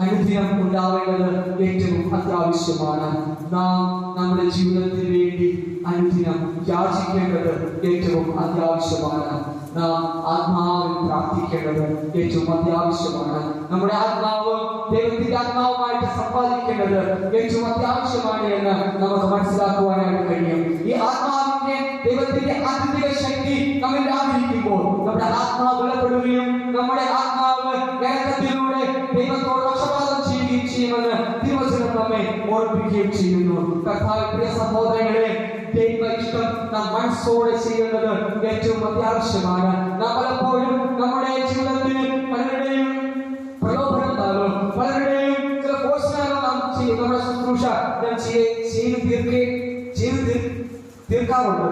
അനുദിനം ഉണ്ടാവേണ്ടത് ഏറ്റവും അത്യാവശ്യമാണ്. നാം നമ്മുടെ ജീവിതത്തിന് വേണ്ടി അനുദിനം യാചിക്കേണ്ടത് ഏറ്റവും അത്യാവശ്യമാണ്. നാം ആത്മാവിൽ പ്രാർത്ഥിക്കേണ്ടത് ഏറ്റവും അത്യാവശ്യമാണ്. നമ്മുടെ ആത്മാവ് ദൈവത്തിന്റെ ആത്മാവുമായിട്ട് സമ്പാദിക്കേണ്ടത് ഏറ്റവും അത്യാവശ്യമാണ് എന്ന് നമുക്ക് മനസ്സിലാക്കുവാനായിട്ട് കഴിയും. ഈ ആത്മാവിന്റെ ദൈവത്തിന്റെ ആത്യന്തിക ശക്തി നമ്മിൽ ആഗ്രഹിക്കുമ്പോൾ നമ്മുടെ ആത്മാവ് ബലപ്പെടുകയും നമ്മുടെ ആത്മാവ് വേഗത്തിലൂടെ ദൈവത്തോട് പക്ഷപാതം ചെയ്യുകയും ചെയ്യുമെന്ന് തിരുവചനം നമ്മെ ഓർമ്മിപ്പിക്കുകയും ചെയ്യുന്നു. കർത്താവിന്റെ സഹോദരങ്ങളെ, ദൈവ ഇഷ്ടം നാം മനസ്സോടെ ചെയ്യുന്നത് ഏറ്റവും അത്യാവശ്യമാണ്. നാം പലപ്പോഴും നമ്മുടെ ജീവിതത്തിൽ പലരുടെയും പ്രലോഭനത്താലോ പലരുടെയും ചില ഫോഴ്സിനാലോ നാം നമ്മുടെ ശുശ്രൂഷ ചെയ്ത് തീർക്കാറുണ്ട്.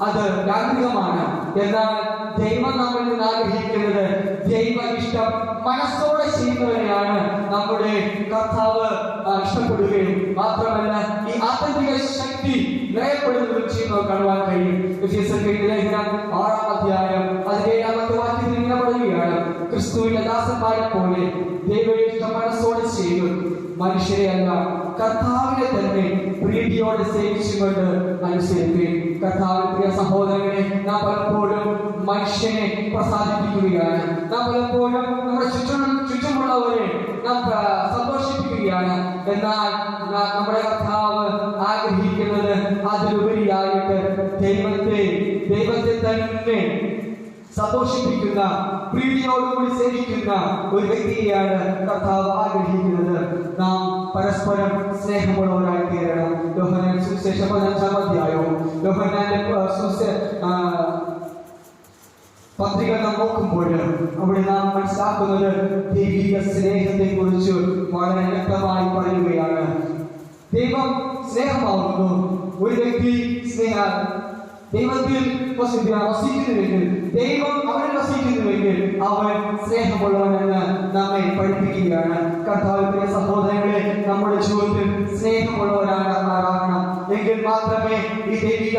അത് യാന്ത്രികമാണ്. എന്നാൽ ദൈവം നമ്മളിൽ നിന്ന് ആഗ്രഹിക്കുന്നത് ദൈവ ഇഷ്ടം മനസ്സോടെ ചെയ്യുന്നവരെയാണ് നമ്മുടെ കർത്താവ് ഇഷ്ടപ്പെടുകയും മാത്രമല്ല ഈ ആത്മീയ ശക്തി നിറയപ്പെടുന്നതും ചെയ്യുന്നത് കാണുവാൻ കഴിയും. ലേഖനം 6-ാം അധ്യായം 17-ാമത്തെ വാക്യത്തിൽ ഇങ്ങനെ പറയുകയാണ്, ക്രിസ്തുവിന്റെ ദാസന്മാരെ പോലെ ദൈവയിഷ്ടം മനസ്സോടെ ചെയ്തു മനുഷ്യരെ അല്ല കർത്താവിനെ തന്നെ പ്രീതിയോടെ സേവിച്ചുകൊണ്ട് അനുസരിക്കുകയും. കർത്താവിൽ പ്രിയ സഹോദരങ്ങളെ, നാം പലപ്പോഴും മനുഷ്യനെ പ്രസാദിപ്പിക്കുകയാണ്, നാം പലപ്പോഴും നമ്മുടെ ചുറ്റുമുള്ളവരെ നാം സന്തോഷിപ്പിക്കുകയാണ്. എന്നാൽ നമ്മുടെ കർത്താവ് ആഗ്രഹിക്കുന്നത് അതിലുപരിയായിട്ട് ദൈവത്തെ തന്നെ സന്തോഷിപ്പിക്കുന്ന പ്രീതിയോടുകൂടി സേവിക്കുന്ന ഒരു വ്യക്തിയെയാണ് കർത്താവ് ആഗ്രഹിക്കുന്നത്. നാം പരസ്പരം സ്നേഹമുള്ളവരായി തീരണം. യോഹന്നാൻ സുവിശേഷം 15-ാം അധ്യായവും യോഹന്നാന്റെ പത്രിക നാം നോക്കുമ്പോൾ അവിടെ നാം മനസ്സിലാക്കുന്നത് ദൈവിക സ്നേഹത്തെ കുറിച്ച് വളരെ വ്യക്തമായി പറയുകയാണ്. ദൈവം സ്നേഹമാകുന്നു. ഒരു വ്യക്തി ദൈവത്തിൽ വസിക്കുന്നുവെങ്കിൽ, ദൈവം അവനിൽ വസിക്കുന്നുവെങ്കിൽ അവൻ സ്നേഹമുള്ളവനെന്ന് നമ്മെ പഠിപ്പിക്കുകയാണ്. കർത്താവിന്റെ സഹോദരങ്ങളെ, നമ്മുടെ ജീവിതത്തിൽ സ്നേഹമുള്ളവരാകണം. എങ്കിൽ മാത്രമേ ഈ ദൈവിക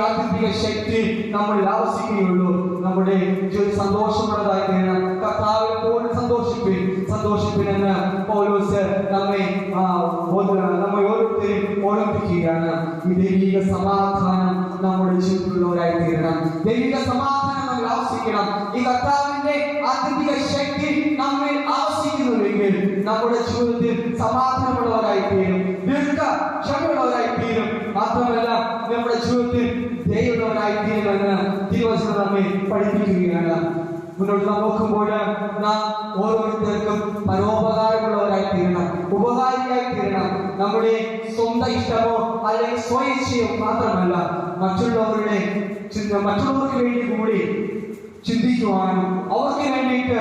ശക്തി നമ്മളിൽ ആവസിക്കുകയുള്ളൂ. നമ്മുടെ ജീവിതം സന്തോഷമുള്ളതായി തീരണം. കർത്താവിനെ പോലും സന്തോഷിപ്പിനെന്ന് പൗലോസ് നമ്മെ ഓരോരുത്തരും ഓർമ്മിപ്പിക്കുകയാണ്. ഈ ദൈവിക സമാധാനം നമ്മുടെ ജീവിതത്തിലുള്ളവരായി തീരണം. ദൈവിക സമാധാനം നമ്മൾ ആവശ്യിക്കണം. ഈ കർത്താവിന്റെ ആത്മിക ശക്തി നമ്മിൽ ആവശ്യിക്കുന്നുവെങ്കിൽ നമ്മുടെ ജീവിതത്തിൽ സമാധാനമുള്ളവരായി തീരും, ദീർഘക്ഷമയുള്ളവരായി തീരും. മാത്രമല്ല നമ്മുടെ ജീവിതത്തിൽ ദൈവമുള്ളവരായി തീരുമെന്ന് തിരുവചനം നമ്മെ പഠിപ്പിക്കുകയാണ്. മുന്നോട്ട് നാം നോക്കുമ്പോൾ നാം ഓരോരുത്തർക്കും പരോപകാരമുള്ളവരായി തീരണം, ഉപകാരിയായി തീരണം. നമ്മുടെ സ്വന്തം ഇഷ്ടമോ അല്ലെങ്കിൽ സ്വയിച്ഛയോ മാത്രമല്ല, മറ്റുള്ളവർക്ക് വേണ്ടി കൂടി ചിന്തിക്കുവാനും അവർക്ക് വേണ്ടിയിട്ട്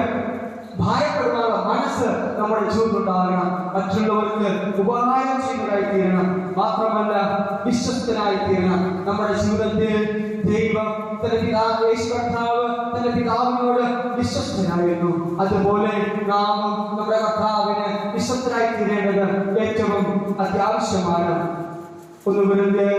ഭയപ്പെടുവാനുള്ള മനസ്സ് നമ്മുടെ ജീവിതത്തിൽ ഉണ്ടാകണം. മറ്റുള്ളവർക്ക് ഉപകാരം ചെയ്യുന്നതായി തീരണം. മാത്രമല്ല വിശ്വസ്തനായി തീരണം. നമ്മുടെ ജീവിതത്തിൽ ദൈവം തന്റെ പിതാവിനോട് വിശ്വസ്തനായിരുന്നു. അതുപോലെ നാം നമ്മുടെ കർത്താവിന് വിശ്വസ്തനായി തീരേണ്ടത് ഏറ്റവും അത്യാവശ്യമാണ്. 1 കൊരിന്ത്യർ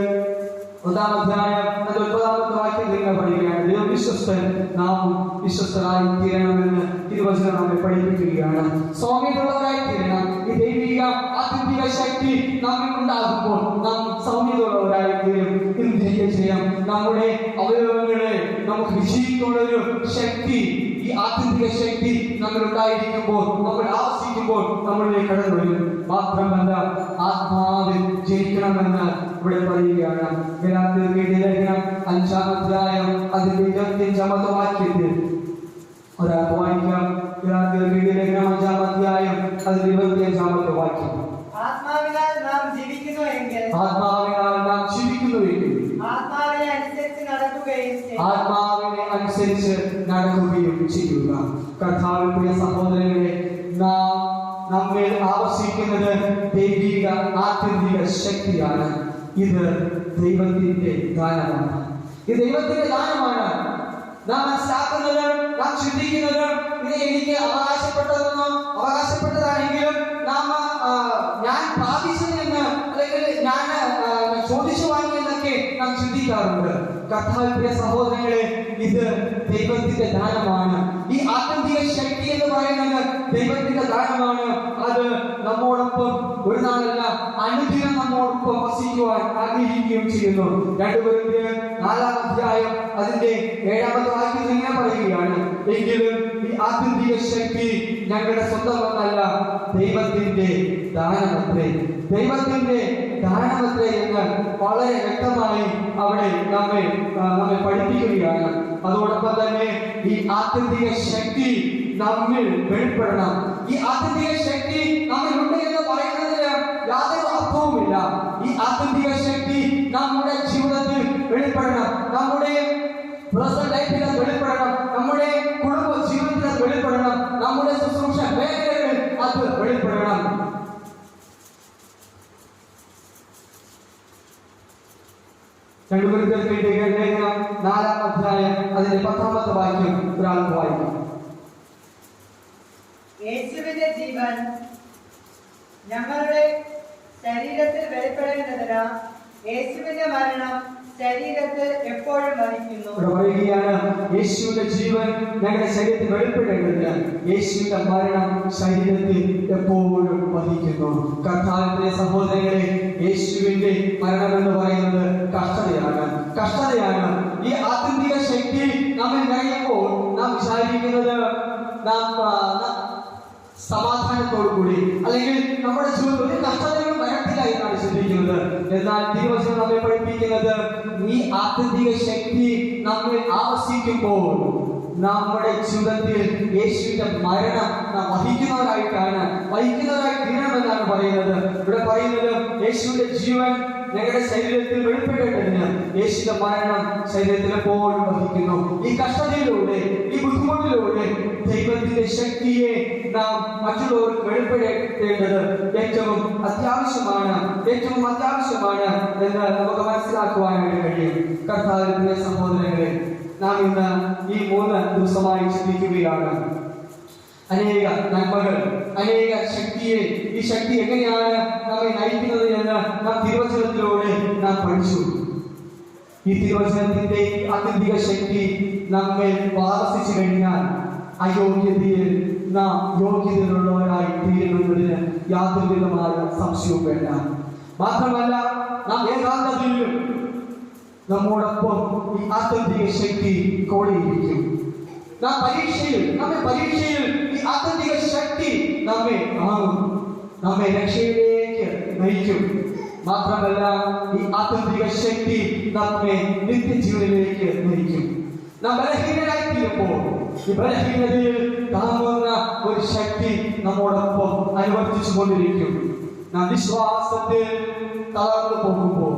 1-ാം അധ്യായം 9-ാമത്തെ വാക്യത്തിൽ ഇങ്ങനെ പറയുകയാണ്, ദൈവം വിശ്വസ്തൻ, നാം വിശ്വസ്തരായി തീരണമെന്ന് തിരുവചനം നമ്മെ പഠിപ്പിക്കുകയാണ്. സൗമ്യതയുള്ളവരായി തീരണം. ഈ ദൈവിക ആത്മിക ശക്തി നമ്മിൽ ഉണ്ടാകുമ്പോൾ നാം സൗമ്യതയുള്ളവരായി തീരും. എന്തിരിക്കെ ചെയ്യാം, നമ്മുടെ അവയവങ്ങളെ നമുക്ക് വിജയിക്കുള്ളൊരു ശക്തി, ഈ ആത്മിക ശക്തി നമ്മൾ ഉണ്ടായിരിക്കുമ്പോൾ, നമ്മൾ ആവശ്യിക്കുമ്പോൾ നമ്മളിലേക്ക് കടന്നു വരും. മാത്രമല്ല ആത്മാവിൽ ജയിക്കണമെന്ന് ഇവിടെ പറയുകയാണ്. 5-ാം അധ്യായം 25-ാമത്തെ വാക്യത്തിൽ ഒരാൾക്ക് വായിക്കാം. 5-ാം അധ്യായം 25-ാമത്തെ വാക്യം, ആത്മാവിനാൽ നാം ജീവിക്കുന്നുവെങ്കിൽ ആത്മാവിനെ അനുസരിച്ച് നടക്കുകയും ചെയ്യുക. കർത്താവിൽ പ്രിയ സഹോദരങ്ങളെ, നാം നമ്മിൽ ആവശ്യിക്കുന്നത് ദൈവിക ആത്യന്തിക ശക്തിയാണ്. ഇത് ദൈവത്തിന്റെ ദാനമാണ്. ഇത് ദൈവത്തിന്റെ ദാനമാണ്. നാം മനസ്സിലാക്കുന്നത്, നാം ചിന്തിക്കുന്നത് ഇത് എനിക്ക് അവകാശപ്പെട്ടതാണെങ്കിലും ഞാൻ പ്രാപിച്ചതെന്ന് അല്ലെങ്കിൽ ഞാൻ ചോദിച്ചു വാങ്ങിയെന്നൊക്കെ നാം ചിന്തിക്കാറുണ്ട്. കർത്താവിൽ പ്രിയ സഹോദരങ്ങളെ, ഇത് ദൈവത്തിന്റെ ദാനമാണ്. ഈ ആത്യന്തിക ശക്തി എന്ന് പറയുന്നത് ദൈവത്തിന്റെ ദാനമാണ്. അത് നമ്മോടൊപ്പം ഒരു നാളല്ല അനുദിനം നമ്മോടൊപ്പം വസിക്കുവാൻ ആഗ്രഹിക്കുകയും ചെയ്യുന്നു. 2 കൊരിന്ത്യർ 4-ാം അധ്യായം 7-ാമത്തെ വാക്യത്തിൽ ഇങ്ങനെ പറയുകയാണ്, എങ്കിലും ഈ ആത്യന്തിക ശക്തി ഞങ്ങളുടെ സ്വന്തമെന്നല്ല, ദൈവത്തിന്റെ ദാനമത്രേ. ദൈവത്തിന്റെ ദാനമത്രേ എന്ന് വളരെ വ്യക്തമായി അവിടെ നമ്മെ പഠിപ്പിക്കുകയാണ്. അതോടൊപ്പം തന്നെ ഈ ആത്യന്തിക ശക്തി നമ്മിൽ വെളിപ്പെടണം. ഈ ആത്യന്തിക ശക്തി നമ്മിലുണ്ട് എന്ന് പറയുന്നതിന് യാതൊരു അർത്ഥവുമില്ല. ഈ ആത്യന്തിക ശക്തി നമ്മുടെ ജീവിതത്തിൽ വെളിപ്പെടണം, നമ്മുടെ പേഴ്സണൽ ലൈഫിൽ വെളിപ്പെടണം, നമ്മുടെ കുടുംബ ജീവിതത്തിൽ വെളിപ്പെടണം, നമ്മുടെ ശുശ്രൂഷ മേഖലകളിൽ അത് വെളിപ്പെടണം. 2 കൊരിന്ത്യർ 4-ാം അധ്യായം 10-ാമത്തെ വാക്യം ഒരാൾക്ക് വായിക്കാം. യേശുവിന്റെ ജീവൻ ഞങ്ങളുടെ ശരീരത്തിൽ വെളിപ്പെടേണ്ടതിന് യേശുവിന്റെ മരണം ശരീരത്തിൽ എപ്പോഴും വഹിക്കുന്നു. യേശുവിന്റെ ജീവൻ ഞങ്ങളുടെ ശരീരത്തിൽ വെളിപ്പെടേണ്ടതിന് യേശുവിന്റെ മരണം ശരീരത്തിൽ എപ്പോഴും വഹിക്കുന്നു. കർത്താവിന്റെ സഹോദരങ്ങളെ, യേശുവിന്റെ മരണം എന്ന് പറയുന്നത് കഷ്ടതയാണ്. ഈ ആത്യന്തിക ശക്തി നമ്മെ നിറയുമ്പോൾ നാം വിചാരിക്കുന്നത് നാം സമാധാനത്തോടുകൂടി അല്ലെങ്കിൽ നമ്മുടെ ജീവിതത്തിൽ ഒരു കഷ്ടതകളും വരത്തില്ല എന്നാണ് ചിന്തിക്കുന്നത്. എന്നാൽ തിരുവചനം നമ്മെ പഠിപ്പിക്കുന്നത് ഈ ആത്യന്തിക ശക്തി നമ്മെ ആവസിക്കുമ്പോൾ നമ്മുടെ ജീവിതത്തിൽ യേശുവിന്റെ മരണം നാം വഹിക്കുന്നവരായി തീരണമെന്നാണ് പറയുന്നത്. ഇവിടെ പറയുന്നത് യേശുവിന്റെ ജീവൻ ഞങ്ങളുടെ ശരീരത്തിൽ വെളിപ്പെടേണ്ടതിന് യേശുവിന്റെ മരണം ശരീരത്തിൽ എപ്പോഴും വഹിക്കുന്നു. ഈ കഷ്ടതയിലൂടെ, ഈ ബുദ്ധിമുട്ടിലൂടെ ദൈവത്തിന്റെ ശക്തിയെ നാം മറ്റുള്ളവർക്ക് വെളിപ്പെടുത്തേണ്ടത് ഏറ്റവും അത്യാവശ്യമാണ് എന്ന് നമുക്ക് മനസ്സിലാക്കുവാനായിട്ട് കഴിയും. കർത്താവിന്റെ സഹോദരങ്ങളെ, നാം ഇന്ന് ഈ 3 ദിവസമായി ചിന്തിക്കുകയാണ്. അനേക നന്മകൾ, അനേക ശക്തിയെ, ഈ ശക്തി എങ്ങനെയാണ് നമ്മെ നയിക്കുന്നത് എന്ന് നാം തിരുവചനത്തിലൂടെ നാം പഠിച്ചു. ഈ തിരുവചനത്തിന്റെ ആത്യന്തിക ശക്തി നമ്മെ വാസിച്ചു കഴിഞ്ഞാൽ അയോഗ്യതയിൽ നാം യോഗ്യതയുള്ളവരായി തീരുന്നതിന് യാതൊരു വിധമായ സംശയവും വേണ്ട. മാത്രമല്ല, നാം ഏകാന്തതയിലും നമ്മോടൊപ്പം ഈ ആത്യന്തിക ശക്തി കൂടെയിരിക്കും. നമ്മെ പരീക്ഷയിൽ ഈ ആത്യന്തിക ശക്തി നമ്മെ രക്ഷയിലേക്ക് നയിക്കും. മാത്രമല്ല, ഈ ആത്യന്തിക ശക്തി നമ്മെ നിത്യജീവനിലേക്ക് നയിക്കും. നാം ബലഹീനരായി തീരുമ്പോൾ ഈ ബലഹീനതയിൽ താങ്ങുന്ന ഒരു ശക്തി നമ്മോടൊപ്പം അനുവർത്തിച്ചു കൊണ്ടിരിക്കും. നാം വിശ്വാസത്തിൽ തളർന്നു പോകുമ്പോൾ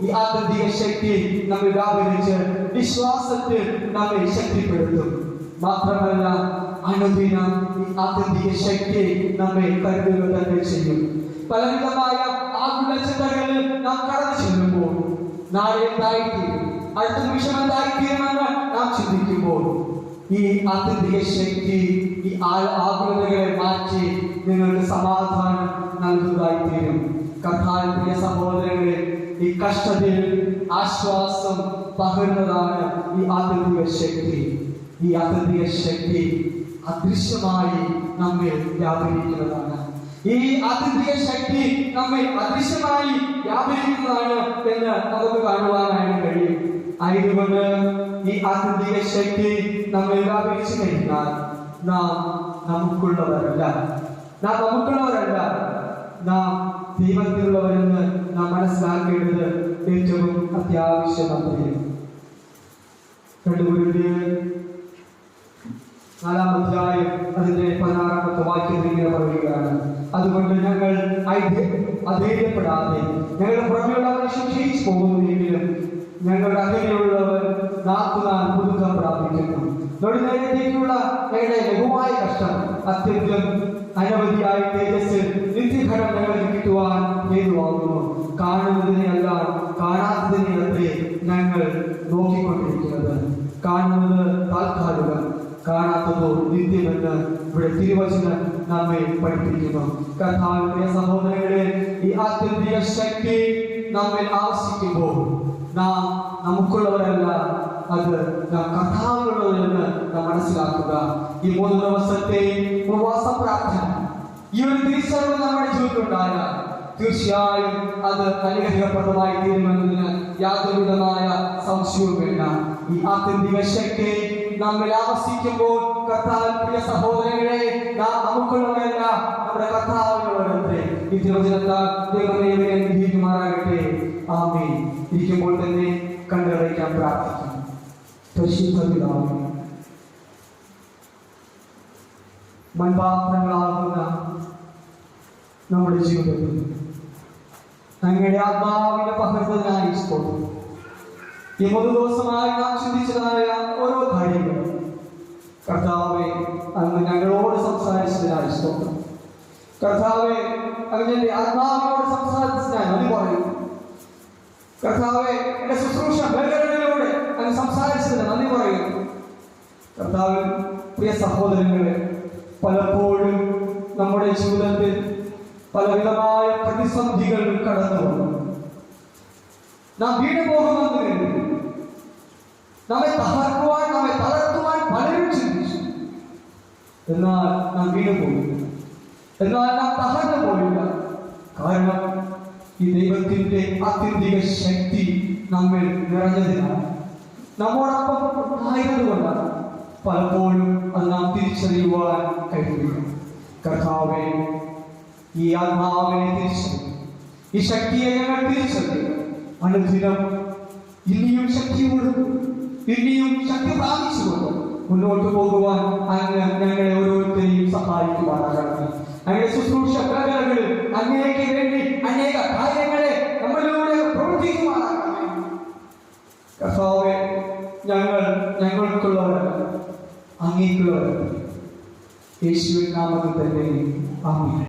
ഈ ആത്യന്തിക ശക്തി നമ്മെ വ്യാപരിച്ച് വിശ്വാസത്തിൽ നമ്മെ ശക്തിപ്പെടുത്തും. മാത്രമല്ല, അനുദിനം ഈ ആത്യന്തിക ശക്തി നമ്മെ കരുതുക തന്നെ ചെയ്യും. പലവിധമായ ആകുല ചിന്തകളിൽ നാം കടന്നു ചെല്ലുമ്പോൾ നാളെ എന്തായിത്തീരും, അടുത്ത നിമിഷം എന്തായിത്തീരുമെന്ന് നാം ചിന്തിക്കുമ്പോൾ ഈ ആത്യന്തിക ശക്തി ഈ ആകുലതകളെ മാറ്റി നിങ്ങൾക്ക് സമാധാനം നൽകുന്നതായിത്തീരും. കർത്താവിന്റെ സഹോദരങ്ങളെ, ഈ കഷ്ടതയിൽ ആശ്വാസം പകരുന്നതാണ് ഈ ആത്യന്തിക ശക്തി. ഈ ആത്യന്തിക ശക്തി അദൃശ്യമായി നമ്മെ വ്യാപരിക്കുന്നതാണ്. ഈ ആത്യന്തിക ശക്തി നമ്മെ അദൃശ്യമായി വ്യാപരിക്കുന്നതാണ് എന്ന് നമുക്ക് കാണുവാനായിട്ട് കഴിയും. ആയതുകൊണ്ട് ഈ ആത്യന്തിക ശക്തി നമ്മെ വ്യാപരിച്ചു കഴിഞ്ഞാൽ നാം നമുക്കുള്ളവരല്ല, നാം ദൈവത്തിലുള്ളവരെന്ന് നാം മനസ്സിലാക്കേണ്ടത് ഏറ്റവും അത്യാവശ്യമാണ്. 2 കൊരിന്ത്യർ 4-ാം അധ്യായം അതിന്റെ 16-ാമത്തെ വാക്യത്തിൽ ഇങ്ങനെ പറയുകയാണ്: അതുകൊണ്ട് ഞങ്ങൾ അധൈര്യപ്പെടാതെ ഞങ്ങളുടെ പുറമെയുള്ള മനുഷ്യൻ ക്ഷയിച്ചു പോകുന്നുവെങ്കിലും ഞങ്ങളുടെ അകലെയുള്ളവർ നാൾക്കുനാൾ പുതുക്കം പ്രാപിക്കുന്നു. തൊഴിലേക്കുള്ള ഞങ്ങളുടെ ലഘുവായ കഷ്ടം അത്യന്തം അനവധിയായ തേജസ് നിത്യഫലം ഞങ്ങൾക്ക് കിട്ടുവാൻ ഹേതുവാകുന്നു. കാണുന്നതിനെയല്ല കാണാത്തതിനെയത്രേ ഞങ്ങൾ നോക്കിക്കൊണ്ടിരിക്കുന്നത്. കാണുന്നത് താൽക്കാലികം, കാണാത്തതോ നിത്യമെന്ന് ഇവിടെ തിരുവചനം നമ്മെ പഠിപ്പിക്കുന്നു. കർത്താവിന്റെ സഹോദരങ്ങളെ, ഈ ആത്യന്തിക ശക്തി നമ്മെ ആവശ്യിക്കുമ്പോൾ നാം നമുക്കുള്ളവരല്ല, അത് നാം കർത്താവിനുള്ളവരെന്ന് നാം മനസ്സിലാക്കുക. ഈ 3 ദിവസത്തെ ഉപവാസ പ്രാർത്ഥന, ഈ ഒരു തിരിച്ചറിവ് നമ്മുടെ ജീവിതത്തിലുണ്ടായാൽ തീർച്ചയായും അത് അനുഗ്രഹപ്രദമായി തീരുമെന്നതിന് യാതൊരു വിധമായ സംശയവും വേണ്ട. ഈ ആത്യന്തിക ശക്തി നമ്മിൽ ആവസിക്കുമ്പോൾ കർത്താവിന്റെ സഹോദരങ്ങളെ, നാം നമുക്കുള്ളവരല്ല, നമ്മുടെ കർത്താവിനുള്ളവരത്രേ. ഈ തിരുവചനത്താൽ ദൈവമേ അനുഗ്രഹിക്കുമാറാകട്ടെ. ആമേൻ. ഇരിക്കുമ്പോൾ തന്നെ കണ്ടടയ്ക്കാൻ പ്രാർത്ഥിക്കാം. പരിശുദ്ധ പിതാവേ, മൺപാത്രങ്ങളാകുന്ന നമ്മുടെ ജീവിതത്തിൽ അങ്ങയുടെ ആത്മാവിന്റെ പകർന്നതിനായി സ്തോത്രം. ഈ 3 ദിവസമായി നാം ചിന്തിച്ചതായ ഓരോ കാര്യങ്ങളും കർത്താവെ അങ്ങ് ഞങ്ങളോട് സംസാരിച്ചതിനായി സ്തോത്രം. കർത്താവെ, അങ്ങയുടെ ആത്മാവിനോട് സംസാരിച്ചതിനായി നന്ദി പറയുന്നു. കർത്താവെ, എന്റെ ശുശ്രൂഷ മേഖലകളിലൂടെ അങ്ങ് സംസാരിച്ചതിന് നന്ദി പറയുന്നു. കർത്താവ്, പ്രിയ സഹോദരങ്ങളെ, പലപ്പോഴും നമ്മുടെ ജീവിതത്തിൽ പലവിധമായ പ്രതിസന്ധികൾ കടന്നു വന്നു. നാം വീണു പോകുമെന്ന് കരുതി നമ്മെ തകർക്കുവാൻ, നമ്മെ തളർത്തുവാൻ പലരും ചിന്തിച്ചു. എന്നാൽ നാം വീണുപോയി. എന്നാൽ നാം തകർന്നു പോയില്ല. കാരണം ഈ ദൈവത്തിന്റെ ആത്യന്തിക ശക്തി നമ്മിൽ നിറഞ്ഞതിനാണ്, നമ്മോടൊപ്പം ആയതുകൊണ്ടാണ് പലപ്പോഴും അത് നാം തിരിച്ചറിയുവാൻ കഴിയുക. കർത്താവേ, ഈ ആത്മാവിനെ തിരിച്ചറിയും, ഈ ശക്തിയെ ഞങ്ങൾ തിരിച്ചറിയും. അനുദിനം ഇനിയും ശക്തിയോടും ഇനിയും ശക്തി പ്രാപിച്ചുകൊണ്ട് മുന്നോട്ട് പോകുവാൻ അങ്ങ് ഞങ്ങളെ ഓരോരുത്തരെയും സഹായിക്കുവാനാകണം. അങ്ങനെ ശുശ്രൂഷ മേഖലകളിൽ അങ്ങേക്ക് വേണ്ടി അനേക കാര്യങ്ങളെ നമ്മളിലൂടെ പ്രവർത്തിക്കുവാനാകണം. കർത്താവേ, ഞങ്ങൾക്കുള്ളവർ അങ്ങേക്കുള്ളവർ യേശുവിൻ നാമത്തിൽ തന്നെ ആമേൻ.